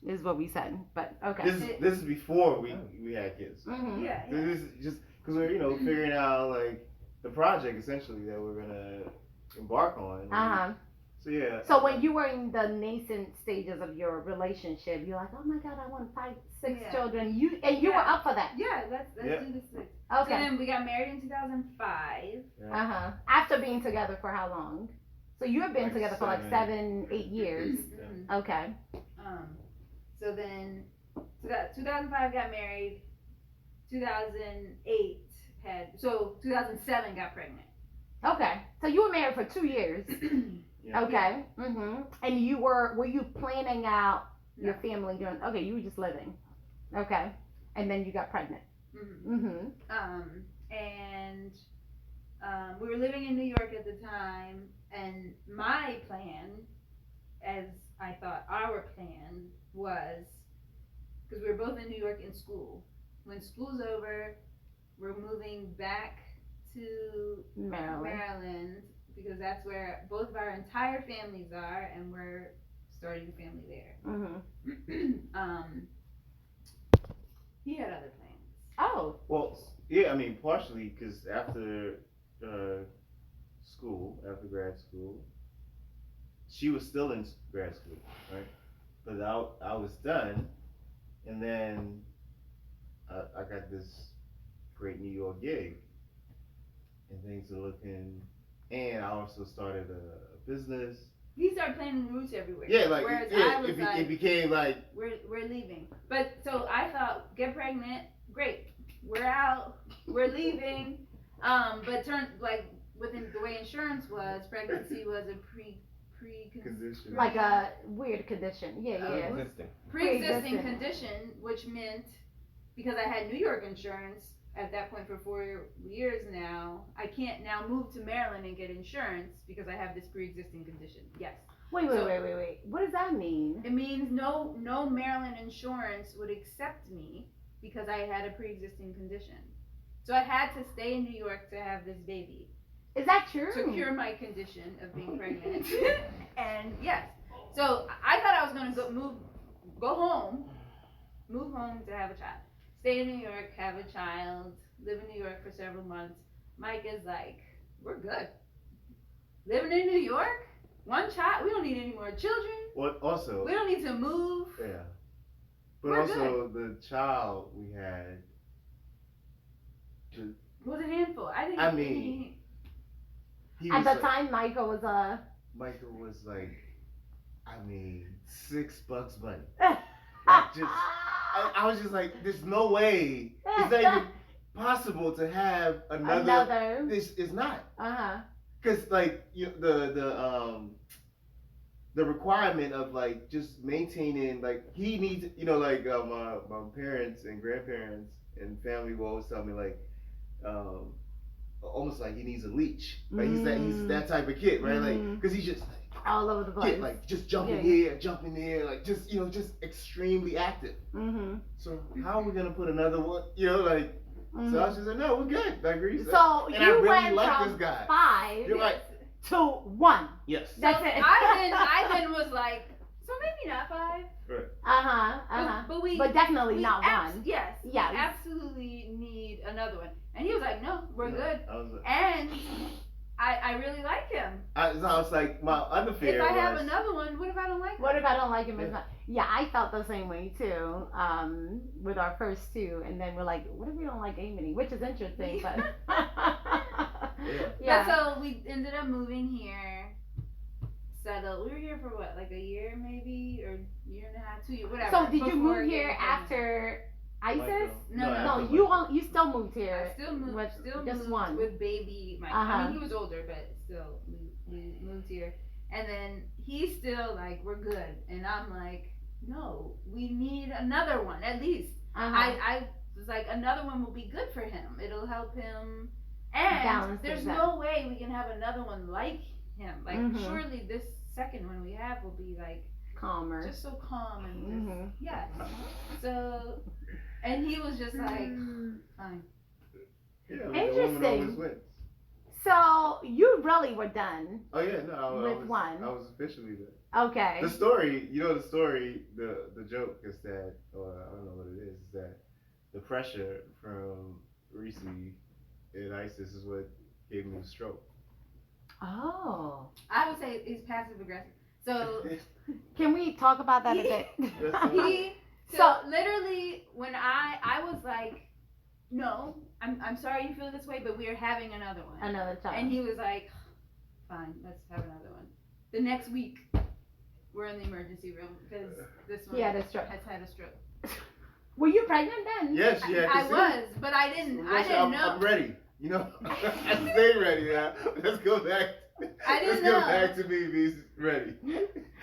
Is what we said, but okay. This is before we had kids. Yeah. This is just because we're figuring out like the project essentially that we're gonna embark on. So yeah. So when you were in the nascent stages of your relationship, you're like, oh my God, I want 5, 6 children. You were up for that. Yeah, let's do this. Okay. So then we got married in 2005. After being together for how long? So you have been like together for like 7, 8 years. Okay. So then 2005 got married. 2008 2007 got pregnant. Okay. So you were married for 2 years. Yeah. Okay. Mhm. And were you planning out your No. family doing? Okay, you were just living. Okay. And then you got pregnant. Mhm. And we were living in New York at the time, and my plan, as I thought our plan was, because we were both in New York in school. When school's over, we're moving back to Maryland because that's where both of our entire families are, and we're starting a family there. Mhm. He had other plans. Oh. Well, yeah, I mean, partially because after school, after grad school, she was still in grad school, right? But I was done, and then I got this great New York gig, and things are looking. And I also started a business. He started planning routes everywhere. Yeah, like whereas yeah, I was it became like we're leaving. But so I thought, get pregnant, great. We're out, we're leaving. But within the way insurance was, pregnancy was a condition. Like a weird condition. Yeah. pre-existing condition, which meant because I had New York insurance at that point for 4 years now, I can't now move to Maryland and get insurance because I have this pre-existing condition. Yes. Wait. What does that mean? It means no Maryland insurance would accept me because I had a pre-existing condition. So I had to stay in New York to have this baby. Is that true? To cure my condition of being pregnant. And yes. So I thought I was gonna move home to have a child. Stay in New York, have a child, live in New York for several months. Mike is like, we're good. Living in New York, one child, we don't need any more children. Well, also. We don't need to move. Yeah. But We're also the child we had. Was a handful. At the time, Michael was Michael was like, $6 money. Like I was just like, there's no way. It's not even possible to have another. This is not. Because like the requirement of like just maintaining, like he needs, my parents and grandparents and family will always tell me like, almost like he needs a leech. Like he's that type of kid, right? Like because he's just like, all over the place. Yeah, like just jumping here, jumping there, like just just extremely active. So how are we gonna put another one? So I was just like, no, we're good. Like, so and you I really went like from this guy. 5 You're right. to 1. Yes. That's it. I then was like, so maybe not 5. Right. But definitely not 1. Yes. We absolutely need another one. And he was like, no, we're good. And I really like him. I was like, my other fear if I have another one, what if I don't like him? What if I don't like him as much? Yeah, I felt the same way too. With our first 2, and then we're like, what if we don't like Amity? Which is interesting, but yeah. So we ended up moving here. Settled. We were here for what, like a year maybe, or year and a half, 2 years, whatever. So did you move here after ISIS? No. You still moved here. I still moved with just moved one with baby Mike. I mean, he was older, but still, we moved here, and then he's still like, we're good, and I'm like, no, we need another one at least. I was like, another one will be good for him. It'll help him, and there's no way we can have another one like him. Like surely this second one we have will be like calmer, just so calm and so. And he was just like, fine. Yeah, interesting. So you really were done. Oh yeah, no, with one. I was officially done. Okay. The story, the joke is that, or I don't know what it is that the pressure from Risi and ISIS is what gave me a stroke. Oh. I would say he's passive aggressive. So can we talk about that a bit? So literally, when I was like, no, I'm sorry you feel this way, but we are having another one. Another child. And he was like, fine, let's have another one. The next week, we're in the emergency room because this one has had a stroke. Were you pregnant then? Yes, yeah. I was, but I didn't know. I'm ready. You know, I stay ready now. Let's go back. I didn't Let's go know. back to me being ready.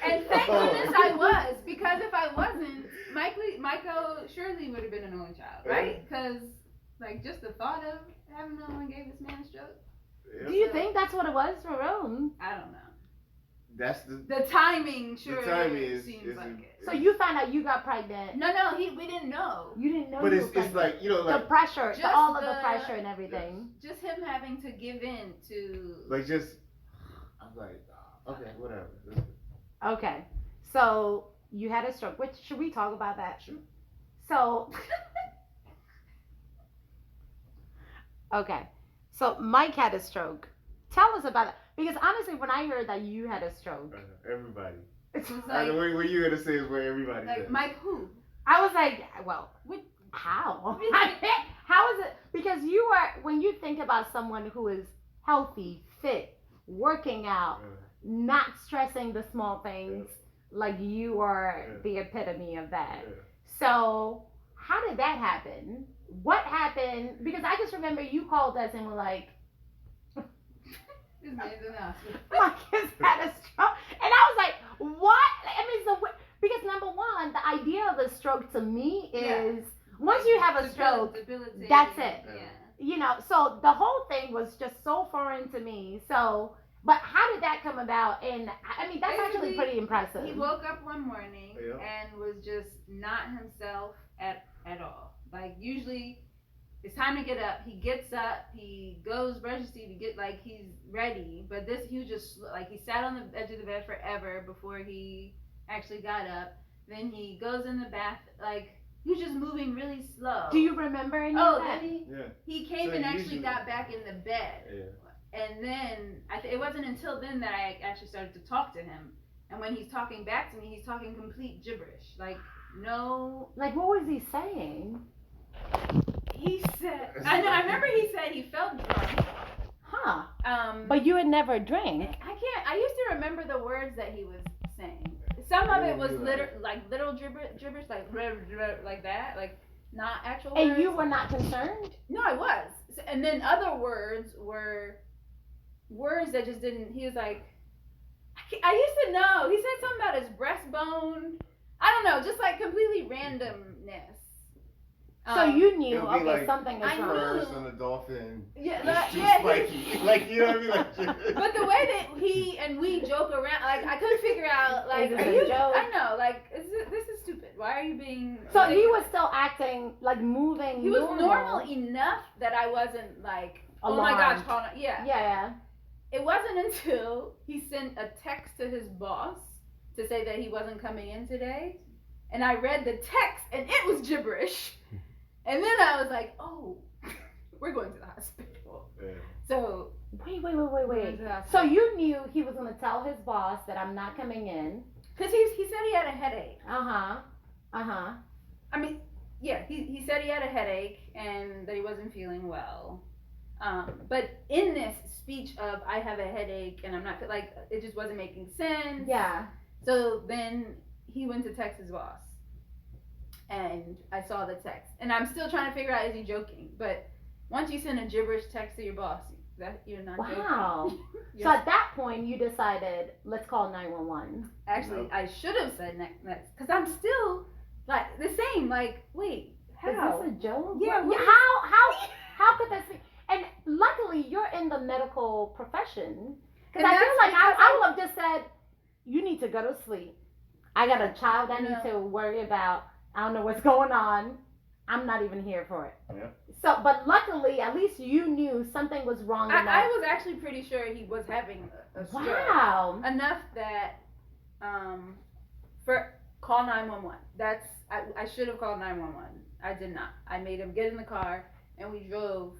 And thank goodness I was, because if I wasn't, Michael surely would have been an only child, right? Because like just the thought of having no one gave this man a stroke. Do you think that's what it was for real? I don't know. That's The timing sure the timing seems like it. So you found out you got pregnant. No, we didn't know. You didn't know. But you it's were pregnant. like, you know, like the pressure, Just all of the the- pressure and everything. Just him having to give in to. like just I'm like, okay, whatever. Okay, so you had a stroke. Which should we talk about that? Sure. So, okay, so Mike had a stroke. Tell us about it, because honestly, when I heard that you had a stroke, Everybody. it's It's I like, know what you're gonna say is where everybody like says. Mike who? I was like, well, What? how? How is it? Because you are, when you think about someone who is healthy, fit, working out, not stressing the small things, like you are the epitome of that. So how did that happen? What happened? Because I just remember you called us and were like, This man's in the hospital. my kids had a stroke. And I was like, what? I mean, so, because number one, the idea of a stroke to me is once you have a stroke, Debilitating. that's it. Yeah. you know, so the whole thing was just so foreign to me. So, but how did that come about? And I mean, that's actually Basically, pretty impressive. He woke up one morning Yeah. and was just not himself at all. Like usually, it's time to get up. He gets up. He goes brushes teeth. He's ready. But this, he was just like he sat on the edge of the bed forever before he actually got up. Then he goes in the bath. Like he was just moving really slow. Do you remember any Oh, of that? then Yeah. he came So and actually usually- got back in the bed. Yeah. And then it wasn't until then that I actually started to talk to him. And when he's talking back to me, he's talking complete gibberish. Like no. Like, what was he saying? He said. I know. I remember he said he felt drunk. Huh. Um. But you had never drank. I used to remember the words that he was saying. Some of it was literal gibberish, like that, like not actual words. And you were not concerned? No, I was. And then other words were words that just didn't. He was like, I used to know. He said something about his breastbone. I don't know, just like completely randomness. So you knew, It would be okay, like something is I wrong. knew. First on the dolphin. Yeah, It's too yeah, spiky. Like, you know what I mean? Like, But the way that he and we joke around, like I couldn't figure out, like, Is this are a you? joke? I know, like, this is stupid. Why are you being? So he was ridiculous? still acting, like moving He was normal enough that I wasn't like, oh my gosh, Alarmed. call it. Yeah. Yeah. It wasn't until he sent a text to his boss to say that he wasn't coming in today, and I read the text and it was gibberish, and then I was like, oh, we're going to the hospital. yeah. So Wait. we're going to the So hospital. you knew he was going to tell his boss that I'm not coming in. Because he said he had a headache. Uh-huh. I mean, yeah, he said he had a headache and that he wasn't feeling well. But in this speech of I have a headache and I'm not like it just wasn't making sense. Yeah. So then he went to text his boss, and I saw the text, and I'm still trying to figure out is he joking? But once you send a gibberish text to your boss, that you're not Wow. joking. So Yes. at that point, you decided, let's call 911. Actually, Nope. I should have said next because I'm still like the same. Like, wait, how? Is this a joke? Yeah, What- what- how could this be? And luckily, you're in the medical profession. Because And I feel that's like because I would have just said, you need to go to sleep. I got a child I need No. to worry about. I don't know what's going on. I'm not even here for it. Yeah. So, but luckily, at least you knew something was wrong. I enough. was actually pretty sure he was having a stroke. Wow. Enough that for call 911. That's I should have called 911. I did not. I made him get in the car and we drove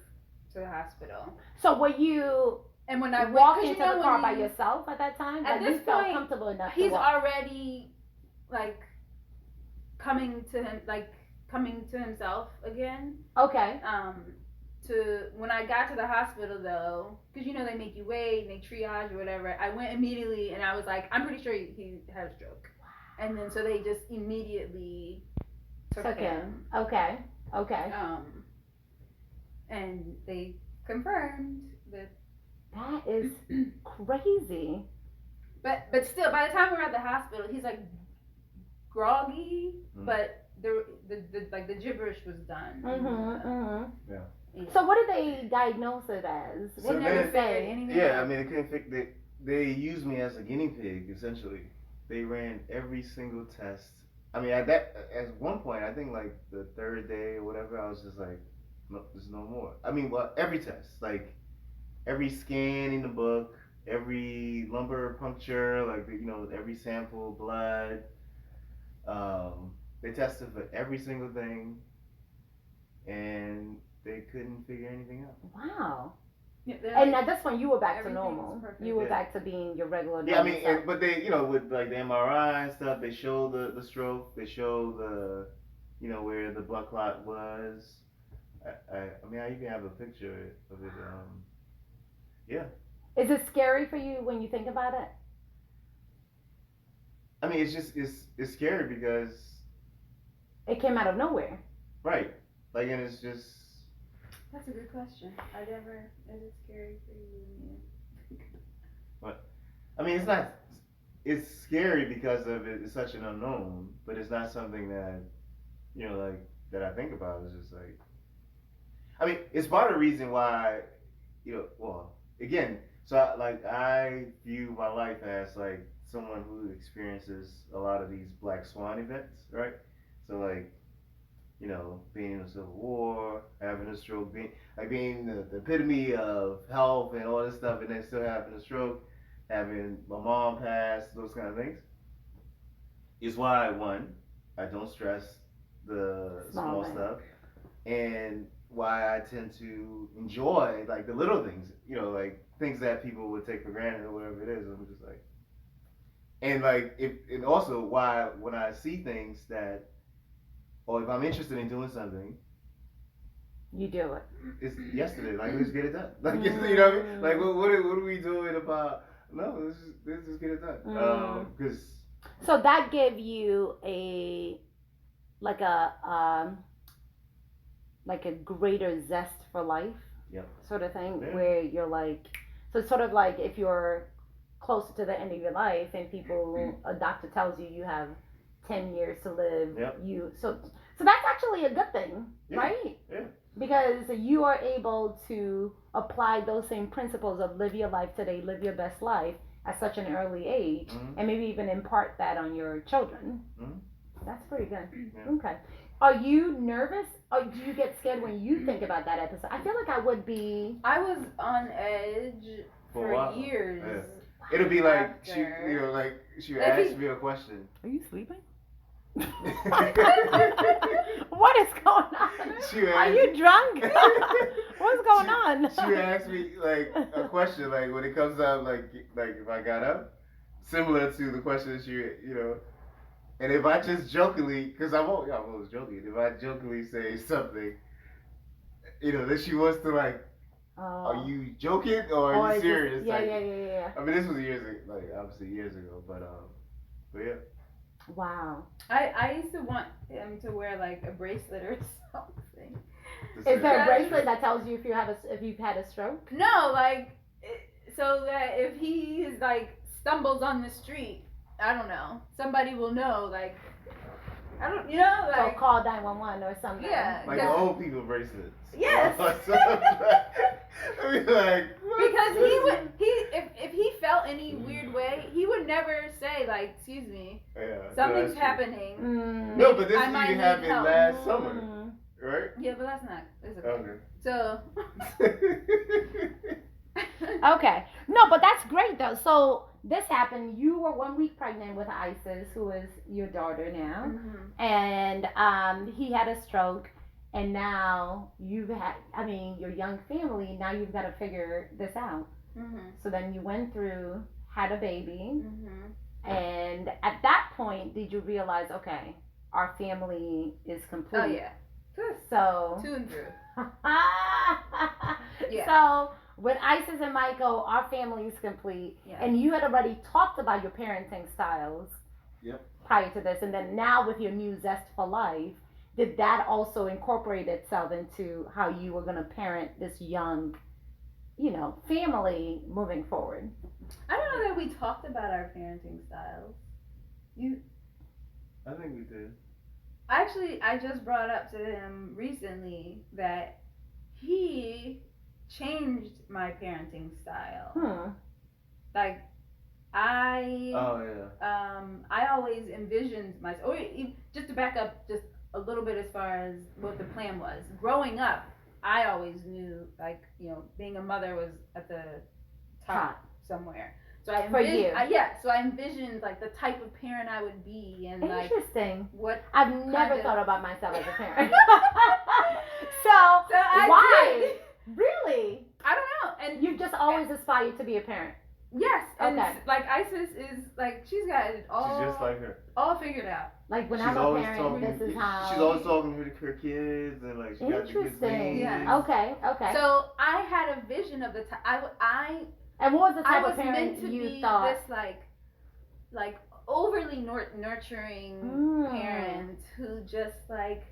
to the hospital. So were you And when I walk went, into 'cause you the know car when by you- yourself at that time? At Like, you this felt point, comfortable enough he's to walk. already like coming to himself again. Okay. To when I got to the hospital though, because you know they make you wait and they triage or whatever. I went immediately and I was like, I'm pretty sure he had a stroke. And then so they just immediately took him. Okay. And they confirmed that. That is crazy. But still, by the time we were at the hospital, he's like groggy, but the like the gibberish was done. Yeah. So what did they diagnose it as? They So never they- say. anything. Yeah, I mean, they couldn't fix it. They used me as a guinea pig, essentially. They ran every single test. I mean, at one point, I think like the third day or whatever, I was just like, no, there's no more. I mean, well, every test, like every scan in the book, every lumbar puncture, like every sample, blood. They tested for every single thing, and they couldn't figure anything out. Wow. Yeah, And at this point, you were back to everything's normal. perfect. You were Yeah. back to being your regular. Yeah, I normal mean, self. but they, with like the MRI and stuff, they show the stroke, they show the, where the blood clot was. I mean, I even have a picture of it. Yeah. Is it scary for you when you think about it? I mean, it's just it's scary because It came out of nowhere. right, like, and it's just. That's a good question. Is it scary for you? I mean, it's not. It's scary because of it's such an unknown, but it's not something that, like that I think about. It's just like. I mean, it's part of the reason why, well, again, so I view my life as like someone who experiences a lot of these black swan events, right? So like, being in the Civil War, having a stroke, being the epitome of health and all this stuff, and then still having a stroke, having my mom pass, those kind of things, is why I don't stress the small stuff, and why I tend to enjoy like the little things, like things that people would take for granted or whatever it is. I'm just like, and like and also why when I see things that, or if I'm interested in doing something, You do it. it's yesterday. Like, let's get it done. Like, you know what I mean? Like, what are we doing about? No, let's just get it done. Because So that gave you like a greater zest for life, Yep. sort of thing, Yeah. where you're like, so it's sort of like if you're closer to the end of your life and a doctor tells you have 10 years to live, Yep. so that's actually a good thing, Yeah. right? Yeah. Because you are able to apply those same principles of live your life today, live your best life at such an early age, and maybe even impart that on your children. That's pretty good. Yeah. Okay. Are you nervous? Or do you get scared when you think about that episode? I feel like I would be. I was on edge For a while. years. Yeah. It'll be like After. she would ask me a question. Are you sleeping? What is going on? She would Are ask- you drunk? What's going on? She would ask me like a question, like when it comes up, like if I got up, similar to the question that and if I just jokingly, because I'm always joking, if I jokingly say something, then she wants to like, are you joking or are you serious? Yeah, like, yeah. I mean, this was years ago, like obviously years ago, but yeah. Wow. I used to want him to wear like a bracelet or something. Is there a bracelet that tells you if you've had a stroke? No, like so that if he is like stumbles on the street, I don't know, somebody will know. Like I don't, like So call 911 or something. Yeah, Like the old people bracelets. Yes. I mean, like what? Because if he felt any weird way, he would never say like, excuse me, Yeah, something's that's true. happening. No, but this I might even need happened help. last summer, right? Yeah, but that's okay. Okay. So Okay. No, but that's great though. So this happened. You were 1 week pregnant with Isis, who is your daughter now, and he had a stroke, and now you've had. I mean, your young family. Now you've got to figure this out. So then you went through, had a baby, and at that point, did you realize, okay, our family is complete? Oh yeah. So. To and through. Yeah. So with Isis and Michael, our family is complete, and you had already talked about your parenting styles Yep. prior to this, and then now with your new zest for life, did that also incorporate itself into how you were going to parent this young, family moving forward? I don't know that we talked about our parenting styles. You I think we did. actually, I just brought up to him recently that he changed my parenting style. Like I Oh yeah. I always envisioned myself. Just to back up just a little bit as far as what the plan was. Growing up, I always knew, like, being a mother was at the top somewhere. So I For you. So I envisioned like the type of parent I would be, and like Interesting. what I've never kind thought of- about myself as a parent. So I why? did. Really? I don't know. And You just always aspired to be a parent. yes, and Okay. like Isis is like she's got it all She's just like her. all figured out. Like when She's I'm a always parent, talking. this is how. She's always talking to her kids and like she got the kids' Interesting. names. Yeah. Okay. So I had a vision of the time. And what was the I type was of meant parent to you be thought? this like overly nurturing parent who just like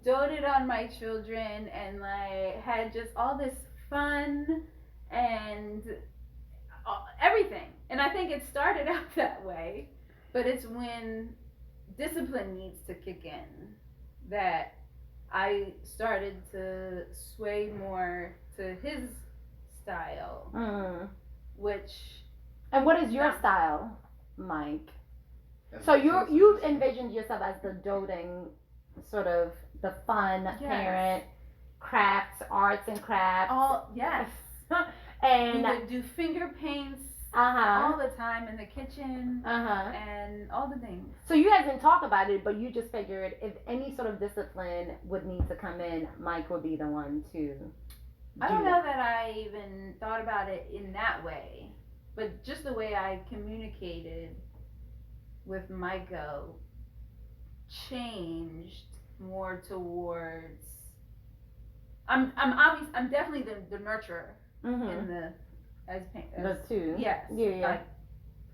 doted on my children and like had just all this fun and everything. And I think it started out that way, but it's when discipline needs to kick in that I started to sway more to his style, which. And what is your Yeah. style, Mike? That's So what you she said. envisioned yourself as the doting, sort of the fun Yes. parent, crafts, arts and crafts, All yes. and We would do finger paints uh-huh. all the time in the kitchen and all the things. So you guys didn't talk about it, but you just figured if any sort of discipline would need to come in, Mike would be the one to. I don't know that I even thought about it in that way, but just the way I communicated with Maiko changed more towards. I'm definitely the nurturer in the as The two. yes, Yeah. like,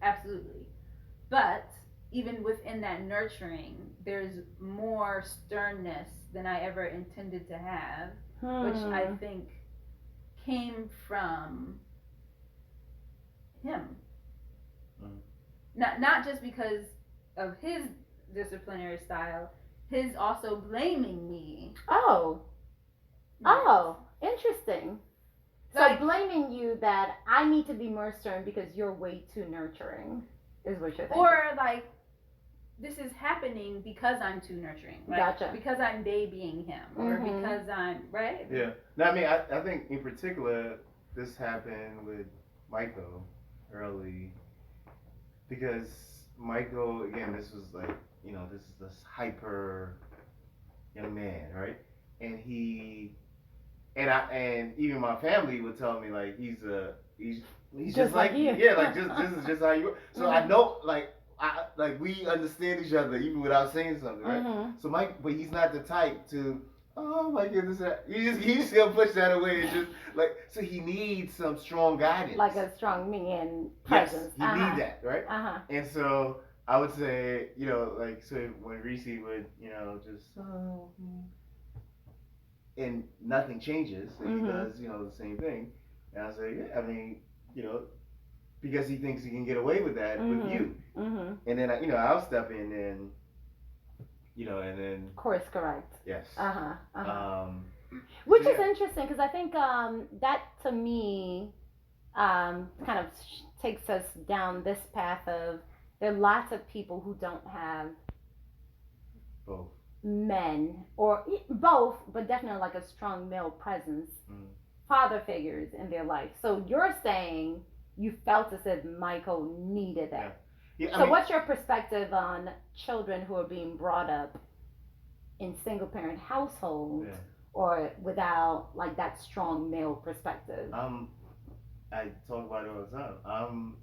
absolutely. But even within that nurturing, there's more sternness than I ever intended to have, which I think came from him. Not just because of his disciplinary style, his also blaming me. Oh, interesting. So Like- blaming you that I need to be more stern because you're way too nurturing is what you're thinking. Or like, this is happening because I'm too nurturing. Like, Gotcha. because I'm babying him, or because I'm right. Yeah. No, I mean, I think in particular this happened with Michael early because Michael, again, this was like, this is this hyper young man, right? And and even my family would tell me like he's just like you. Yeah, like this is just how you are. So I know like we understand each other even without saying something, right? So Mike, but he's not the type to, oh my goodness, he's just gonna push that away and just like, so he needs some strong guidance, like a strong man presence. Yes, he needs that, right? And so I would say, like, so when Risi would, just and nothing changes, and he does, the same thing, and I say, yeah, I mean, because he thinks he can get away with that with you, and then I'll step in and, and then course correct. yes, which so is interesting because I think that to me kind of takes us down this path of there are lots of people who don't have both men or both, but definitely like a strong male presence, father figures in their life. So you're saying you felt as if Michael needed that. Yeah, So what's your perspective on children who are being brought up in single parent households or without like that strong male perspective? I talk about it all the time.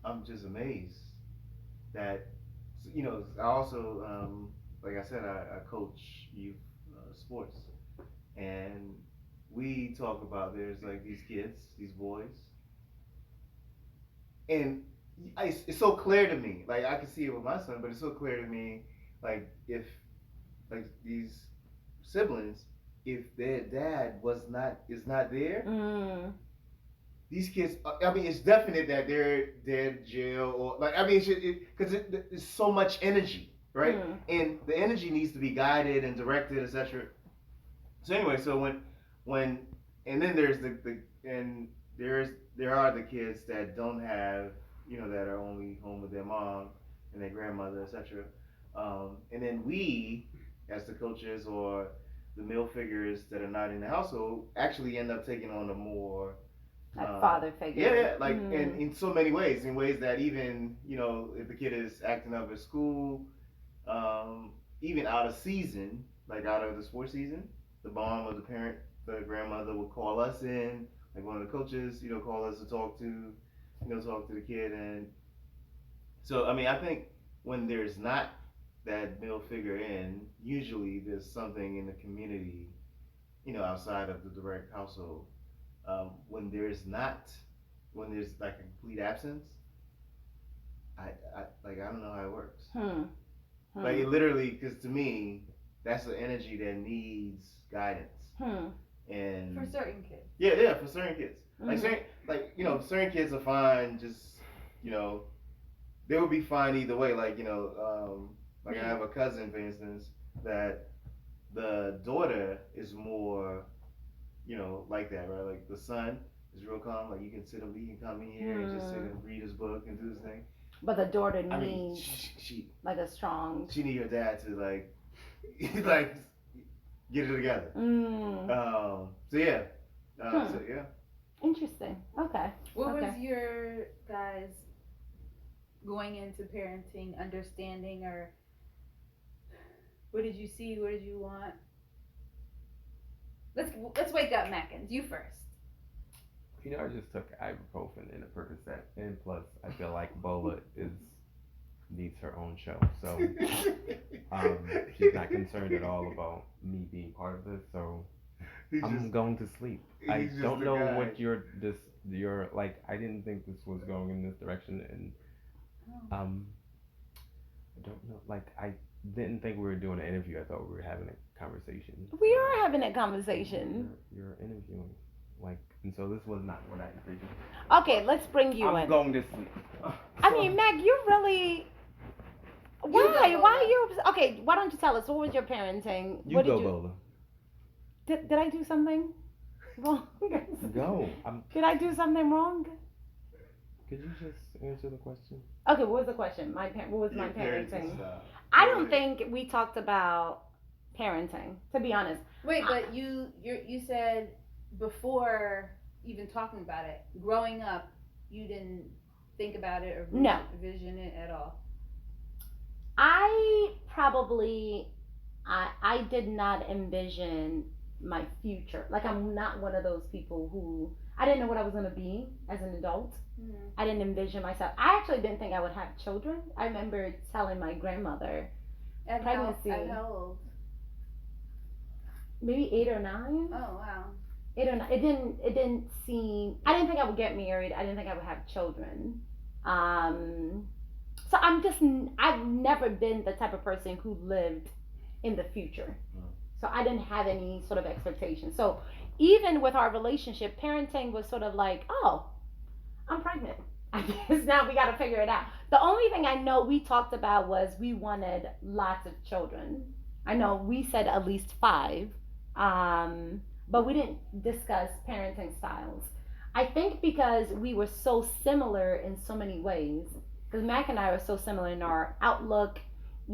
I'm just amazed that, I also, like I said, I coach youth sports, and we talk about there's like these kids, these boys, and it's so clear to me, like I can see it with my son, but it's so clear to me, like if like these siblings, if their dad is not there, these kids. I mean, it's definite that they're in jail or like. I mean, because there's so much energy, right? And the energy needs to be guided and directed, etc. So anyway, so when and then there's there are the kids that don't have, that are only home with their mom and their grandmother, etc. And then we, as the coaches or the male figures that are not in the household, actually end up taking on a more like father figure. Yeah, like in so many ways, in ways that even if the kid is acting up at school, even out of season, like out of the sports season, the mom or the grandmother will call us in, like one of the coaches, call us to talk to the kid. And so, I mean, I think when there's not that male figure in, usually there's something in the community, outside of the direct household. When there's like a complete absence, I don't know how it works. Like it literally, because to me, that's the energy that needs guidance. And for certain kids. Yeah, for certain kids. Certain kids are fine. Just they would be fine either way. Like I have a cousin, for instance, that the daughter is more, like that, right? Like the son is real calm. Like he can come in here and just sit and read his book and do his thing. But the daughter needs, I mean, she like a strong. She need her dad to like, like get it together. So yeah. So yeah. Interesting. Okay. What was your guys going into parenting understanding, or what did you see? What did you want? Let's wake up, Mackins. You first. I just took ibuprofen and a Percocet, and plus I feel like Bola needs her own show, so she's not concerned at all about me being part of this. So I'm going to sleep. I don't know what your like. I didn't think this was going in this direction, and I don't know. Like I didn't think we were doing an interview. I thought we were having a conversation. We are having a conversation. You're interviewing, like, and so this was not what I envisioned. Okay, let's bring you in. I'm going to sleep. I mean, Mac, you really. Why? Why are you? Okay, why don't you tell us what was your parenting? You go, Bola. Did I do something wrong? Go. Did I do something wrong? Could you just answer the question? Okay, what was the question? What was my parenting? Stuff. I don't think we talked about parenting, to be honest. Wait, but you said before even talking about it, growing up, you didn't think about it or vision it at all. I did not envision my future. Like, I'm not one of those people who, I didn't know what I was going to be as an adult. I didn't envision myself. I actually didn't think I would have children. I remember telling my grandmother pregnancy. At how old? Maybe 8 or 9. Oh wow. 8 or 9. It didn't seem. I didn't think I would get married. I didn't think I would have children. So I've never been the type of person who lived in the future. So I didn't have any sort of expectation. So even with our relationship, parenting was sort of like, oh, I'm pregnant. I guess now we got to figure it out. The only thing I know we talked about was we wanted lots of children. I know we said at least 5, but we didn't discuss parenting styles. I think because we were so similar in so many ways, because Mac and I are so similar in our outlook,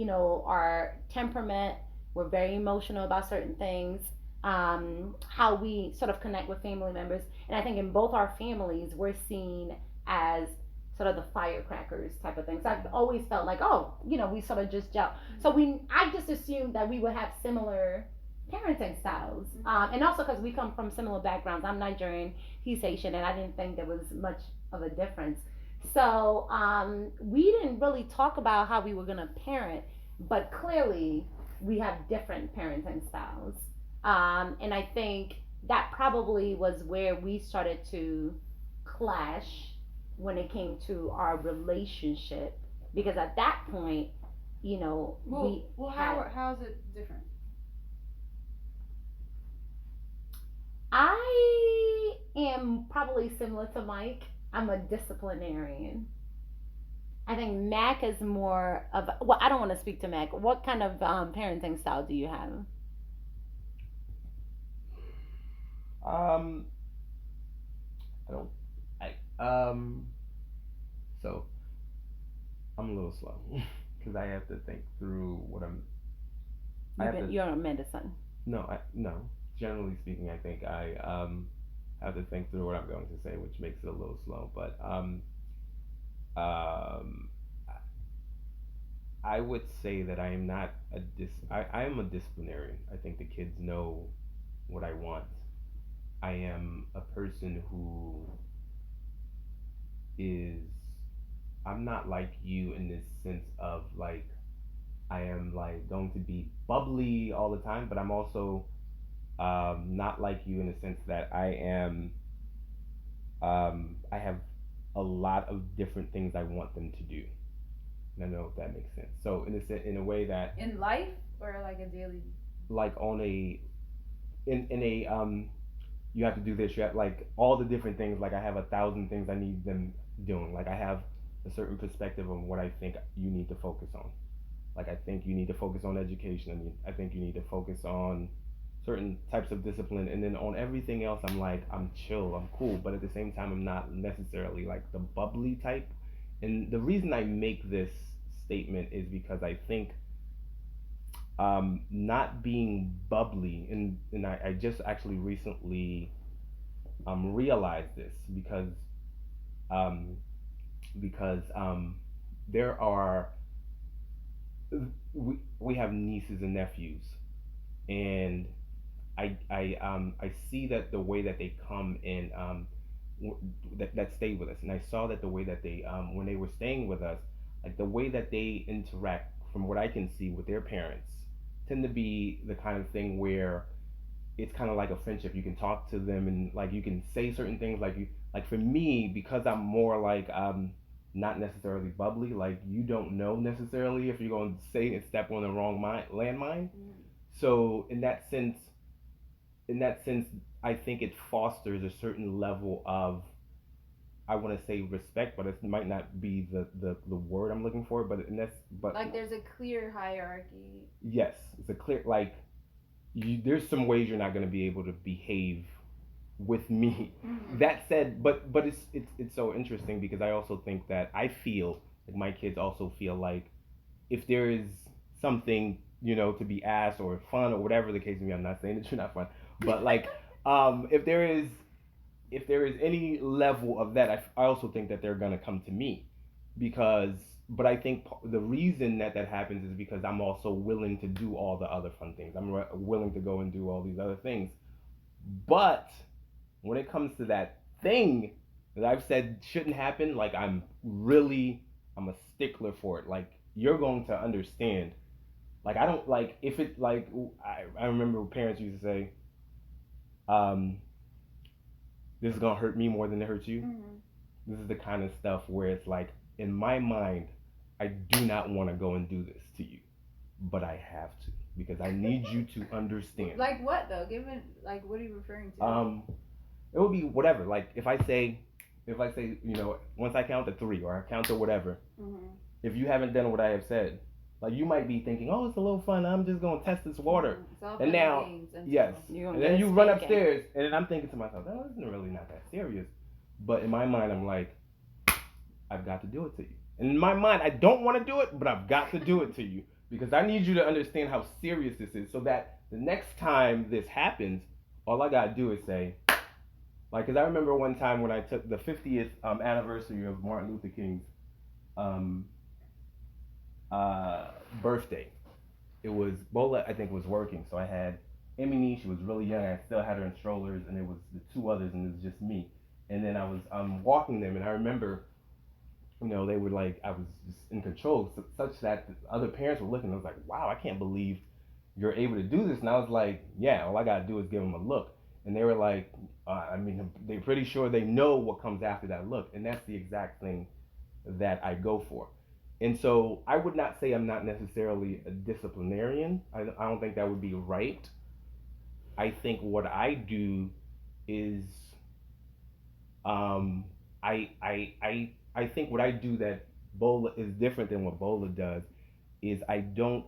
our temperament. We're very emotional about certain things. How we sort of connect with family members. And I think in both our families, we're seen as sort of the firecrackers type of things. So I've always felt like, we sort of just gel. So I just assumed that we would have similar parenting styles. And also because we come from similar backgrounds. I'm Nigerian, he's Haitian, and I didn't think there was much of a difference. So we didn't really talk about how we were going to parent, but clearly we have different parenting styles. And I think that probably was where we started to clash when it came to our relationship, because at that point, How is it different? am probably similar to Mike. I'm a disciplinarian. I think Mac is more of, well, I don't want to speak to Mac. What kind of parenting style do you have? Um, I don't. So I'm a little slow because I have to think through what I'm. You're a medicine. No. Generally speaking, I think I have to think through what I'm going to say, which makes it a little slow. But um, I would say that I am not a I am a disciplinarian. I think the kids know what I want. I am a person who is I'm not like you in this sense of like I am like going to be bubbly all the time, but I'm also not like you in the sense that I have a lot of different things I want them to do. I don't know if that makes sense. So in a way that In life or like a daily? like on a in a you have to do this. You have like all the different things. Like I have 1,000 things I need them doing. Like I have a certain perspective on what I think you need to focus on. Like I think you need to focus on education. I think you need to focus on certain types of discipline, and then on everything else, I'm chill, I'm cool. But at the same time, I'm not necessarily like the bubbly type. And the reason I make this statement is because I think not being bubbly, and I just actually recently realized this um, because there are we have nieces and nephews, and I see that the way that they come and that stay with us, and I saw that the way that they when they were staying with us, like the way that they interact, from what I can see with their parents, tend to be the kind of thing where it's kind of like a friendship. You can talk to them and like you can say certain things like for me, because I'm more like not necessarily bubbly, like you don't know necessarily if you're going to say and step on the wrong landmine. So in that sense, I think it fosters a certain level of, I want to say respect, but it might not be the word I'm looking for. But Like there's a clear hierarchy. yes, it's a clear like there's some ways you're not going to be able to behave with me. That said, but it's so interesting because I also think that I feel like my kids also feel like if there is something to be asked or fun or whatever the case may be. I'm not saying that you're not fun, but like if there is any level of that, I also think that they're gonna come to me because. But I think the reason that happens is because I'm also willing to do all the other fun things. I'm willing to go and do all these other things. But when it comes to that thing that I've said shouldn't happen, like I'm a stickler for it. Like you're going to understand. Like I don't like if it like I remember parents used to say, um, this is gonna hurt me more than it hurts you. This is the kind of stuff where it's like in my mind, I do not want to go and do this to you, but I have to because I need you to understand. Like what though? Given like what are you referring to? It would be whatever. Like if I say, once I count to 3 or I count to whatever, if you haven't done what I have said, like you might be thinking, oh, it's a little fun. I'm just gonna test this water, and now, yes, and then you run upstairs, and then I'm thinking to myself, oh, this is really not that serious. But in my mind, I'm like, I've got to do it to you. And in my mind, I don't want to do it, but I've got to do it to you because I need you to understand how serious this is, so that the next time this happens, all I gotta do is say, like, because I remember one time when I took the 50th anniversary of Martin Luther King's um, birthday. It was Bola, I think, was working, so I had Emily. She was really young. I still had her in strollers, and it was the 2 others, and it was just me. And then I was walking them, and I remember, they were like, I was just in control, such that the other parents were looking. I was like, wow, I can't believe you're able to do this. And I was like, yeah, all I gotta do is give them a look. And they were like, they're pretty sure they know what comes after that look, and that's the exact thing that I go for. And so I would not say I'm not necessarily a disciplinarian. I don't think that would be right. I think what I do is I think what I do that Bola is different than what Bola does is I don't.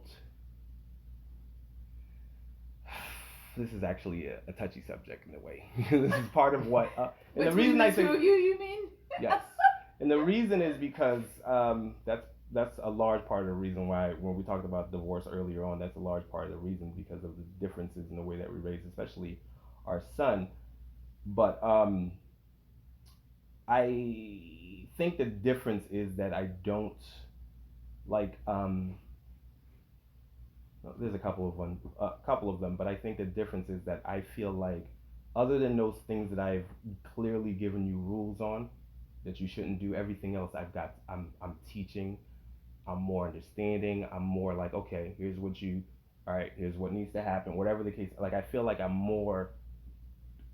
This is actually a touchy subject in a way. This is part of what, and the reason I say you mean? yes, and the reason is because that's a large part of the reason why when we talked about divorce earlier on, that's a large part of the reason because of the differences in the way that we raise, especially our son. But I think the difference is that I don't like there's a couple of them, but I think the difference is that I feel like other than those things that I've clearly given you rules on that you shouldn't do, everything else I'm teaching, I'm more understanding, I'm more like, okay, all right, here's what needs to happen, whatever the case. Like I feel like I'm more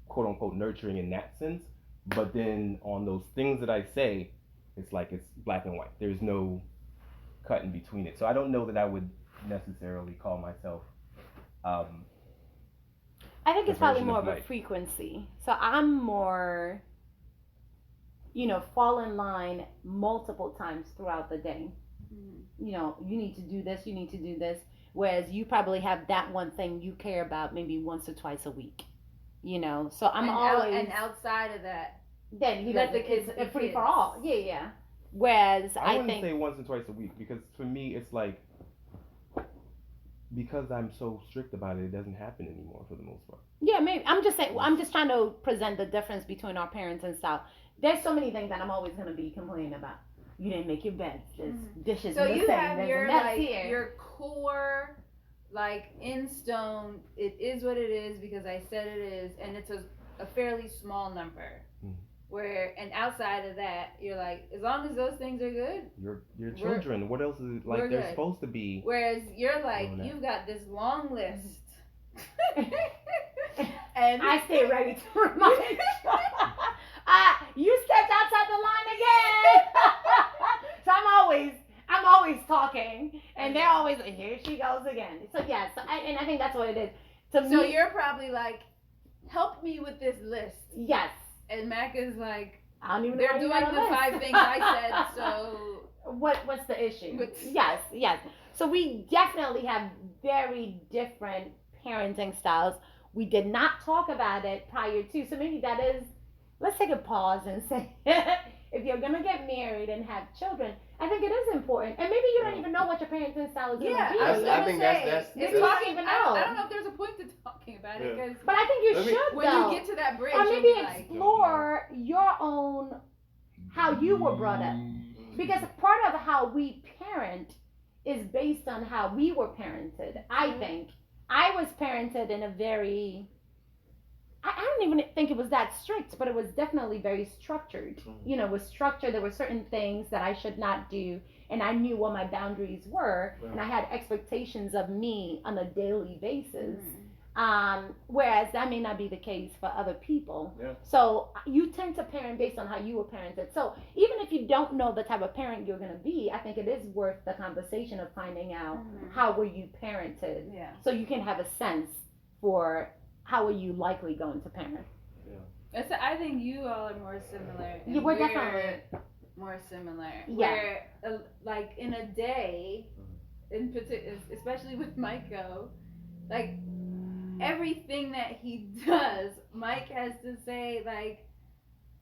quote unquote nurturing in that sense, but then on those things that I say, it's like it's black and white. There's no cut in between it. So I don't know that I would necessarily call myself I think it's probably version more of of a Mike. frequency. So I'm more, fall in line multiple times throughout the day. You need to do this, you need to do this. Whereas you probably have that one thing you care about maybe once or twice a week. So I'm always. And outside of that, Then let the kids it's be free kids. for all. Yeah, yeah. Whereas I I wouldn't think say once or twice a week because for me it's like because I'm so strict about it, it doesn't happen anymore for the most part. yeah, maybe I'm just saying I'm just trying to present the difference between our parents and style. There's so many things that I'm always gonna be complaining about. You didn't make your bed. There's dishes so missing. you have There's your a mess here. your core, like in stone. It is what it is because I said it is, and it's a fairly small number. Where and outside of that, you're like, as long as those things are good. Your children. What else is like? They're supposed to be. Whereas you're like, you've got this long list. And I stay ready to remind you. You stepped outside the line again. So I'm always talking, and they're always like, here she goes again. So yes, and I think that's what it is. So you're probably like, help me with this list. Yes. And Mac is like, I don't even know they're why you doing got a the list. 5 things I said, so what's the issue? Yes. So we definitely have very different parenting styles. We did not talk about it prior to, so maybe that is, let's take a pause and say, if you're gonna get married and have children, I think it is important. And maybe you don't even know what your parenting style is gonna be. I think that's you don't even know. I don't know if there's a point to talking about it, because but I think you should when though. you get to that bridge, or maybe like, explore your own, how you were brought up. Because part of how we parent is based on how we were parented. I think I was parented in a very, I don't even think it was that strict, but it was definitely very structured. It was structured. There were certain things that I should not do, and I knew what my boundaries were, and I had expectations of me on a daily basis. Whereas that may not be the case for other people. Yeah. So you tend to parent based on how you were parented. So even if you don't know the type of parent you're going to be, I think it is worth the conversation of finding out how were you parented. Yeah. So you can have a sense for how are you likely going to parent. Yeah. I think you all are more similar. Yeah, we're definitely more similar. Yeah. Where, like in a day, in particular, especially with Miko, like everything that he does, Mike has to say, like,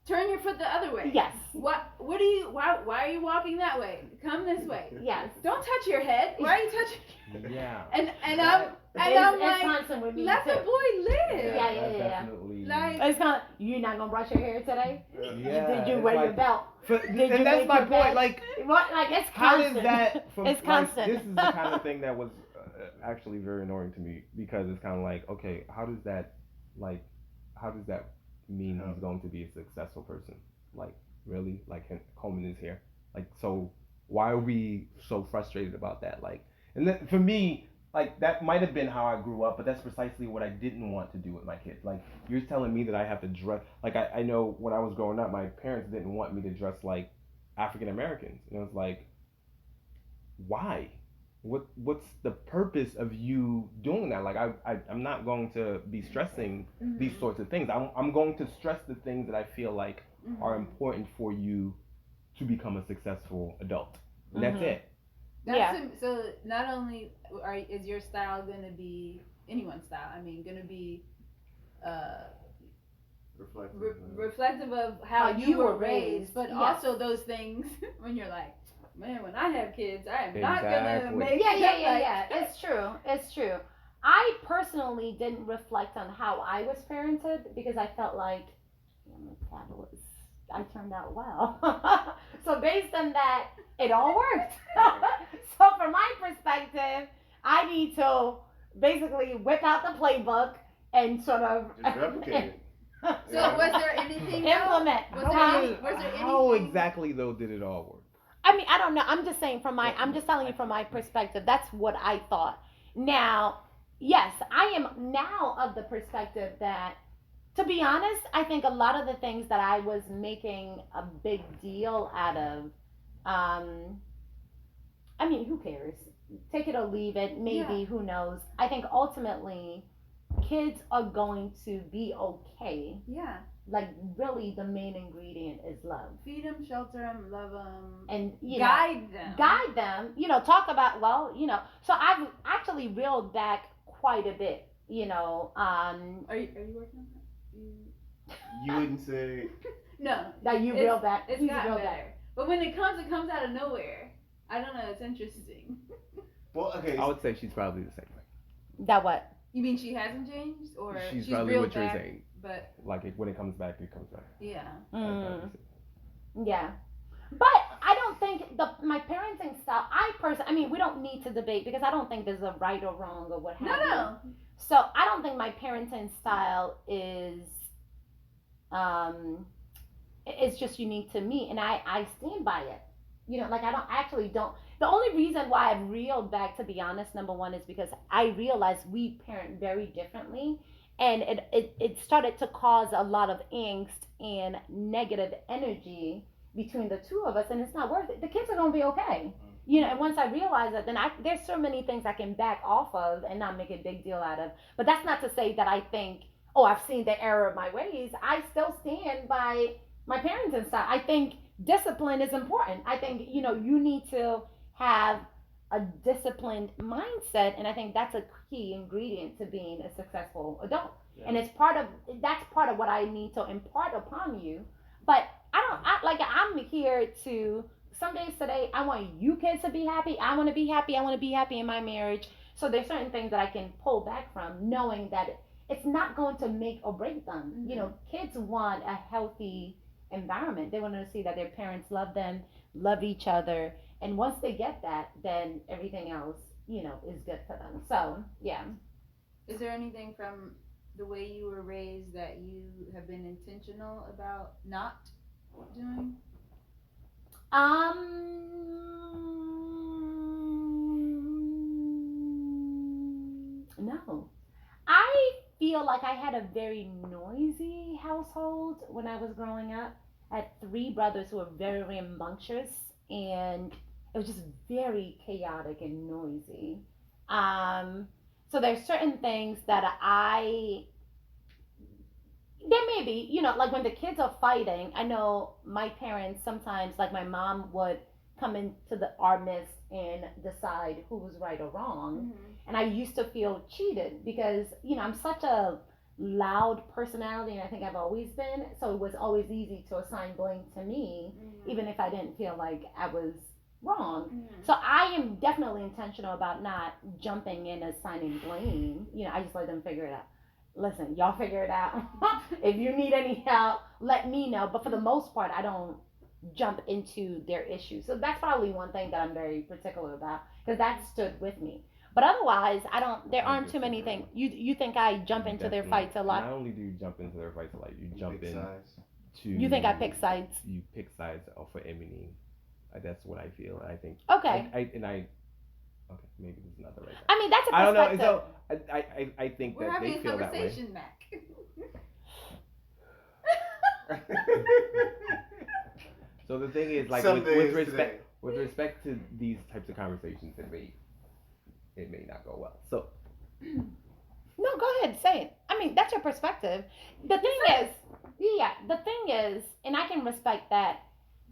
turn your foot the other way. Yes. Why are you walking that way? Come this way. Yes. Don't touch your head. Why are you touching? Yeah. And I'm like, constant with me let the too. boy live. Yeah. Definitely. Like, It's kind of, you're not gonna brush your hair today. Yeah, Did you it's wear like- your belt? And Did you that's make my your point. bed? Like, What? Like it's how constant. does that? From, It's constant. Like, this is the kind of thing that was actually very annoying to me because it's kind of like, okay, how does that mean he's going to be a successful person? Like, really? Like, Coleman is here. Like, so why are we so frustrated about that? Like, and then for me, like, that might have been how I grew up, but that's precisely what I didn't want to do with my kids. Like, you're telling me that I have to dress, like, I know when I was growing up, my parents didn't want me to dress like African Americans. And I was like, why? What's the purpose of you doing that? Like, I'm not going to be stressing these sorts of things. I'm going to stress the things that I feel like are important for you to become a successful adult. And that's it. So not only is your style gonna be anyone's style, I mean, gonna be reflective of how you were raised, but also those things when you're like, man, when I have kids, I am not gonna make. Yeah. It's true. I personally didn't reflect on how I was parented because I felt like I turned out well. So based on that, it all worked. So from my perspective, I need to basically whip out the playbook and sort of just replicate it. So was there anything implement? How exactly though did it all work? I mean, I don't know. I'm just saying I'm just telling you from my perspective. That's what I thought. Now, yes, I am now of the perspective that, to be honest, I think a lot of the things that I was making a big deal out of, I mean, who cares? Take it or leave it. Maybe, who knows? I think ultimately, kids are going to be okay. Yeah. Like, really, the main ingredient is love. Feed them, shelter them, love them, and guide them. Talk about So I've actually reeled back quite a bit. Are you working on that? You wouldn't say. No. That you reel back. It's not better. But when it comes out of nowhere. I don't know. It's interesting. Well, okay. I would say she's probably the same way. That what? You mean she hasn't changed, or she's probably what you're saying? But like when it comes back, it comes back. Yeah. Yeah. But I don't think my parenting style. I mean, we don't need to debate because I don't think there's a right or wrong or what have you. No. So I don't think my parenting style is. It's just unique to me, and I stand by it. The only reason why I've reeled back, to be honest, number one, is because I realized we parent very differently, and it started to cause a lot of angst and negative energy between the two of us, and it's not worth it. The kids are gonna be okay. And once I realize that, then there's so many things I can back off of and not make a big deal out of. But that's not to say that I think, I've seen the error of my ways. I still stand by my parenting style. I think discipline is important. I think, you need to have a disciplined mindset, and I think that's a key ingredient to being a successful adult. Yeah. And that's part of what I need to impart upon you. But I'm here to, some days today, I want you kids to be happy. I want to be happy. I want to be happy in my marriage. So there's certain things that I can pull back from, knowing that it's not going to make or break them. Mm-hmm. Kids want a healthy environment. They want to see that their parents love them, love each other, and once they get that, then everything else, is good for them. So, yeah. Is there anything from the way you were raised that you have been intentional about not doing? No. I feel like I had a very noisy household when I was growing up. I had 3 brothers who were very rambunctious, and it was just very chaotic and noisy. So there's certain things that there may be, like when the kids are fighting, I know my parents sometimes, like my mom would come into our midst and decide who was right or wrong. Mm-hmm. And I used to feel cheated because, I'm such a loud personality, and I think I've always been. So it was always easy to assign blame to me, mm-hmm. even if I didn't feel like I was wrong. Mm-hmm. So I am definitely intentional about not jumping in assigning blame. I just let them figure it out. Listen, y'all figure it out. If you need any help, let me know. But for the most part, I don't jump into their issues. So that's probably one thing that I'm very particular about, because that stood with me. But otherwise, there aren't too many things. You think I jump into their fights a lot? Not only do you jump into their fights a lot, you jump in to... You think I pick sides? You pick sides for Emily. That's what I feel. I think... Okay. Okay, maybe this is not the right time. I mean, that's a perspective. I don't know. So I think that they feel that way. We're having a conversation, Mac. So the thing is, like, with respect to these types of conversations, it may not go well. So no, go ahead, say it. I mean, that's your perspective. The thing is, Yeah, the thing is, and I can respect that.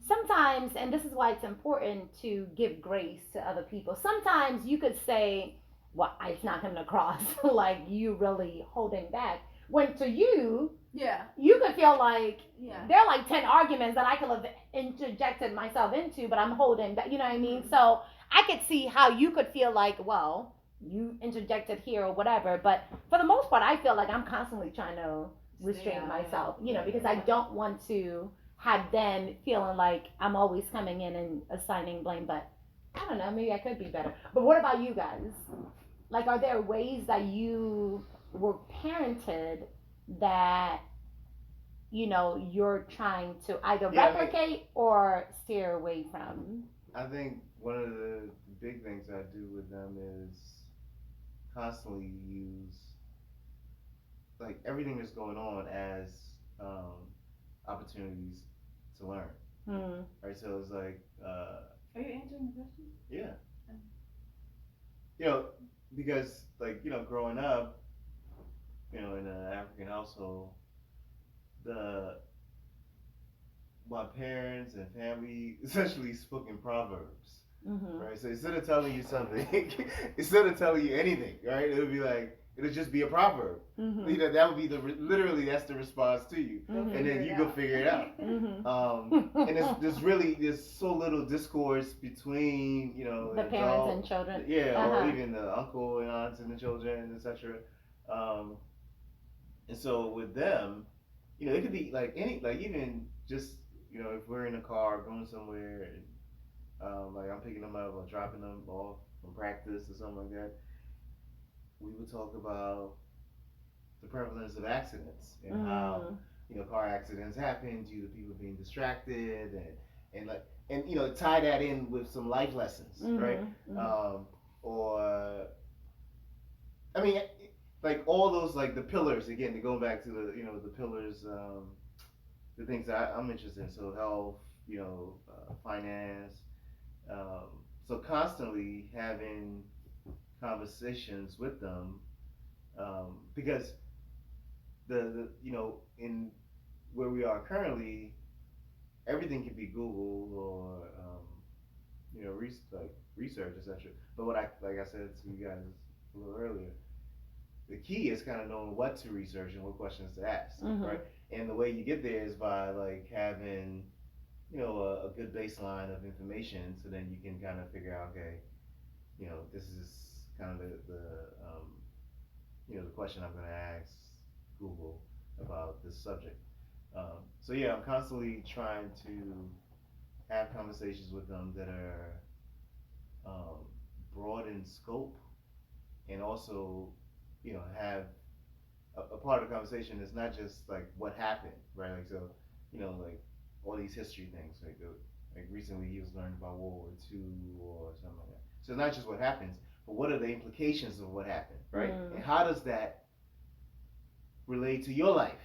Sometimes, and this is why it's important to give grace to other people. Sometimes you could say, well, it's not coming across like you really holding back. When to you, Yeah. you could feel like Yeah. there are like 10 arguments that I could have interjected myself into, but I'm holding back. You know what I mean? So I could see how you could feel like, well, you interjected here or whatever. But for the most part, I feel like I'm constantly trying to restrain myself, you know, because I don't want to have them feeling like I'm always coming in and assigning blame. But I don't know, maybe I could be better. But what about you guys? Like, are there ways that you were parented that, you know, you're trying to either replicate or steer away from? I think one of the big things I do with them is constantly use like everything that's going on as opportunities to learn. Right, so it's like Are you answering the question? yeah, you know, because like growing up, in an African household, the my parents and family essentially spoke in proverbs, right? So instead of telling you something, instead of telling you anything, right, it would be like it'll just be a proverb. That would be literally that's the response to you, and then you go figure it out. And there's so little discourse between the parents and children. Yeah, or even the uncle and aunts and the children, etc. And so with them, it could be like even just if we're in a car going somewhere and like I'm picking them up or dropping them off from practice or something like that, we would talk about the prevalence of accidents and how car accidents happen due to people being distracted and tie that in with some life lessons, right? Or I mean, like all those like the pillars again. To go back to the pillars, the things that I'm interested in. So health, finance. So constantly having conversations with them, because the in where we are currently, everything can be Googled or research, etc. But what like I said to you guys a little earlier, the key is kind of knowing what to research and what questions to ask, right? And the way you get there is by like having a good baseline of information, so then you can kind of figure out, okay, this is kind of the question I'm going to ask Google about this subject. So yeah, I'm constantly trying to have conversations with them that are broad in scope, and also have a part of the conversation is not just like what happened, right? Like so, like all these history things, like recently he was learning about World War II or something like that. So it's not just what happens, but what are the implications of what happened, right? And how does that relate to your life,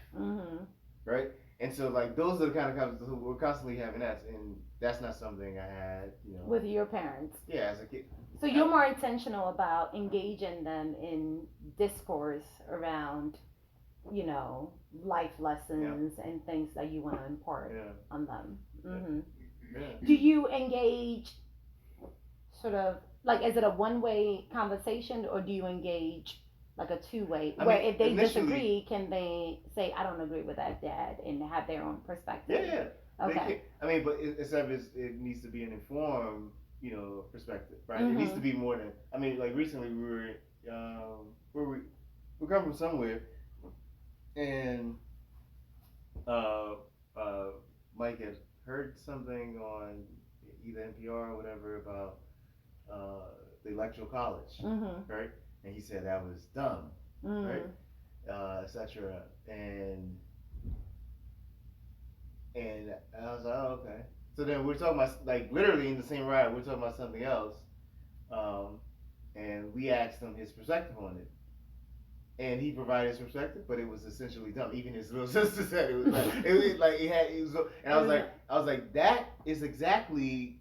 right? And so like those are the kind of conversations we're constantly having and that's not something I had, with your parents. Yeah, as a kid. So you're more intentional about engaging them in discourse around, life lessons and things that you want to impart on them. Do you engage sort of like, is it a one-way conversation, or do you engage like a two-way where if they disagree, can they say, I don't agree with that, Dad, and have their own perspective? Yeah. Okay. But it needs to be an informed, perspective, right? It needs to be more than. Like recently we were, we come from somewhere, and Mike had heard something on either NPR or whatever about the electoral college, right? And he said that was dumb, right? Etc. And I was like, oh, okay. So then we're talking about, like, literally in the same ride, we're talking about something else, and we asked him his perspective on it, and he provided his perspective, but it was essentially dumb. Even his little sister said it was like and I was like, that is exactly.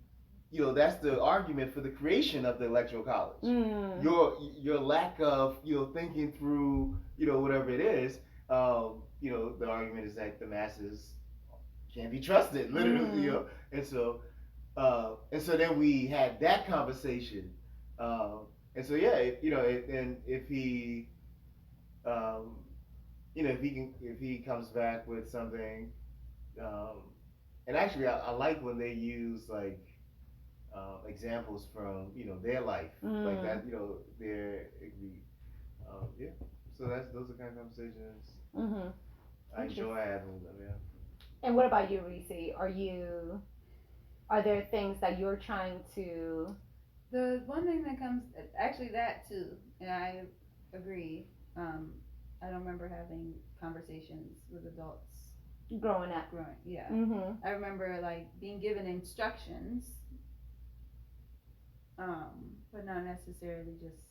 That's the argument for the creation of the electoral college. Your lack of thinking through whatever it is. The argument is is that the masses can't be trusted, literally, you know. And so then we had that conversation, and so yeah, and if he, um, if he comes back with something, um, and actually I like when they use like examples from their life, like that, their it could be, yeah. So those are kind of conversations Mm-hmm. I enjoy having with them, yeah. And what about you, Reese? Are there things that you're trying to The one thing that comes, actually that too, and I agree. Um, I don't remember having conversations with adults growing up? growing. Yeah, Mm-hmm. I remember like being given instructions, but not necessarily just.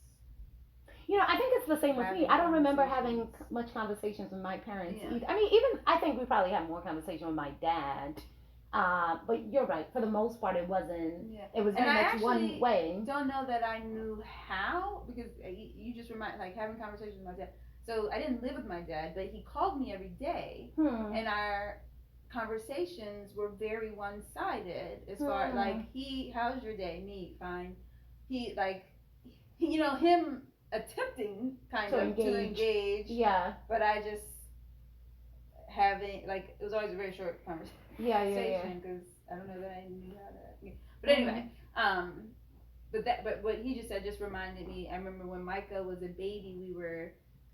I think it's the same with me. Having I don't remember having conversations. much conversations with my parents Yeah. either. I mean, even I think we probably had more conversation with my dad. But you're right. For the most part, it wasn't. Yeah. It was And very I much one actually way. don't know that I knew how, because you just remind, like, having conversations with my dad. So I didn't live with my dad, but he called me every day, and our conversations were very one-sided as far like how's your day? Me, fine. He like, him attempting kind To of to engage. engage, Yeah. but I just having like it was always a very short conversation. Yeah. Because I don't know that I knew how to. Yeah. But anyway, but what he just said just reminded me. I remember when Micah was a baby,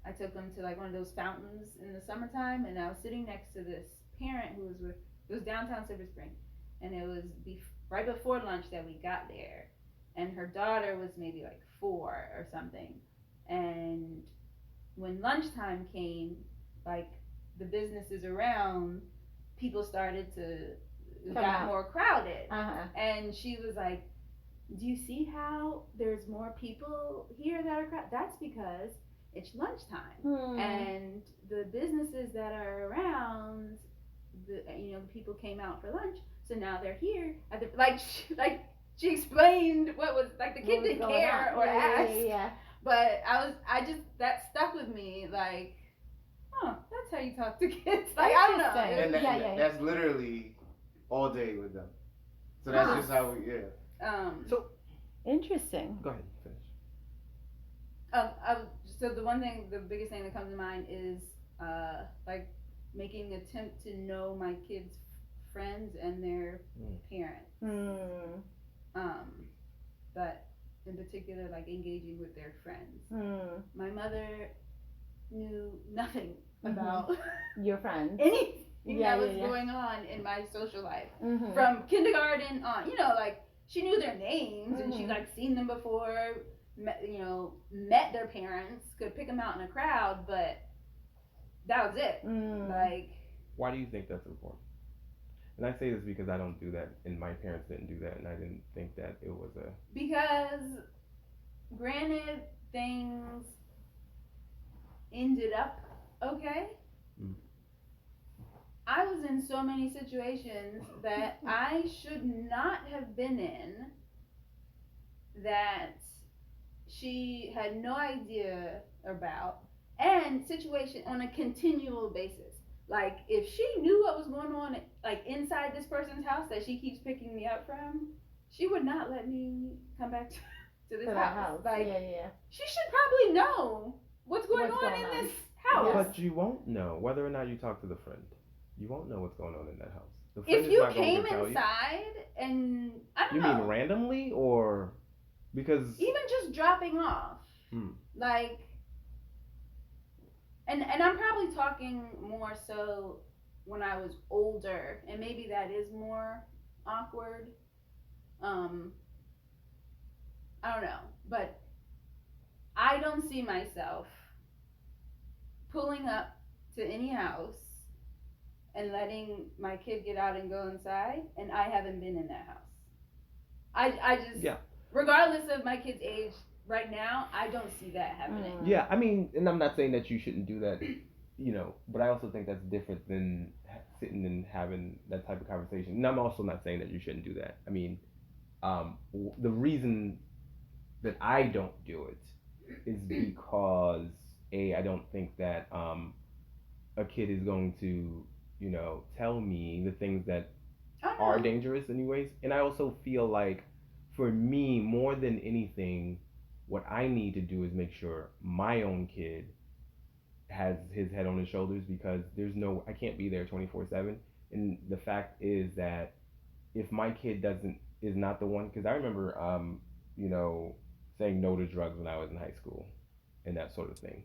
I took him to like one of those fountains in the summertime, and I was sitting next to this parent who was with. It was downtown Silver Spring, and it was right before lunch that we got there, and her daughter was maybe like 4 or something, and when lunchtime came, like the businesses around, people started to got more crowded, and she was like, "Do you see how there's more people here that are crowded? That's because it's lunchtime, and the businesses that are around, the people came out for lunch, so now they're here." She explained what was like the kid didn't care or ask, but that stuck with me like. Oh, that's how you talk to kids. Like, I don't know. And that's literally all day with them. So that's just how we, So interesting. go ahead, finish. So the biggest thing that comes to mind is like making an attempt to know my kids' friends and their parents. But in particular, like engaging with their friends. My mother knew nothing about your friends, anything that was going on in my social life from kindergarten on. Like she knew their names and she like seen them before, met their parents, could pick them out in a crowd, but that was it. Like, why do you think that's important? And I say this because I don't do that, and my parents didn't do that, and I didn't think that it was because granted things ended up okay. I was in so many situations that I should not have been in, that she had no idea about, and situation on a continual basis. Like if she knew what was going on like inside this person's house that she keeps picking me up from, she would not let me come back to this house. Like she should probably know what's going on in this house. But you won't know whether or not you talk to the friend. You won't know what's going on in that house. If you came inside and I don't know. You mean randomly or because even just dropping off. Like and I'm probably talking more so when I was older, and maybe that is more awkward. I don't know, but I don't see myself pulling up to any house and letting my kid get out and go inside, and I haven't been in that house. I just, regardless of my kid's age right now, I don't see that happening. Yeah, I mean, and I'm not saying that you shouldn't do that, but I also think that's different than sitting and having that type of conversation. And I'm also not saying that you shouldn't do that. I mean, the reason that I don't do it is because I don't think that a kid is going to tell me the things that Oh, no. are dangerous anyways. And I also feel like for me, more than anything, what I need to do is make sure my own kid has his head on his shoulders, because I can't be there 24/7. And the fact is that if my kid is not the one, because I remember you know saying no to drugs when I was in high school and that sort of thing.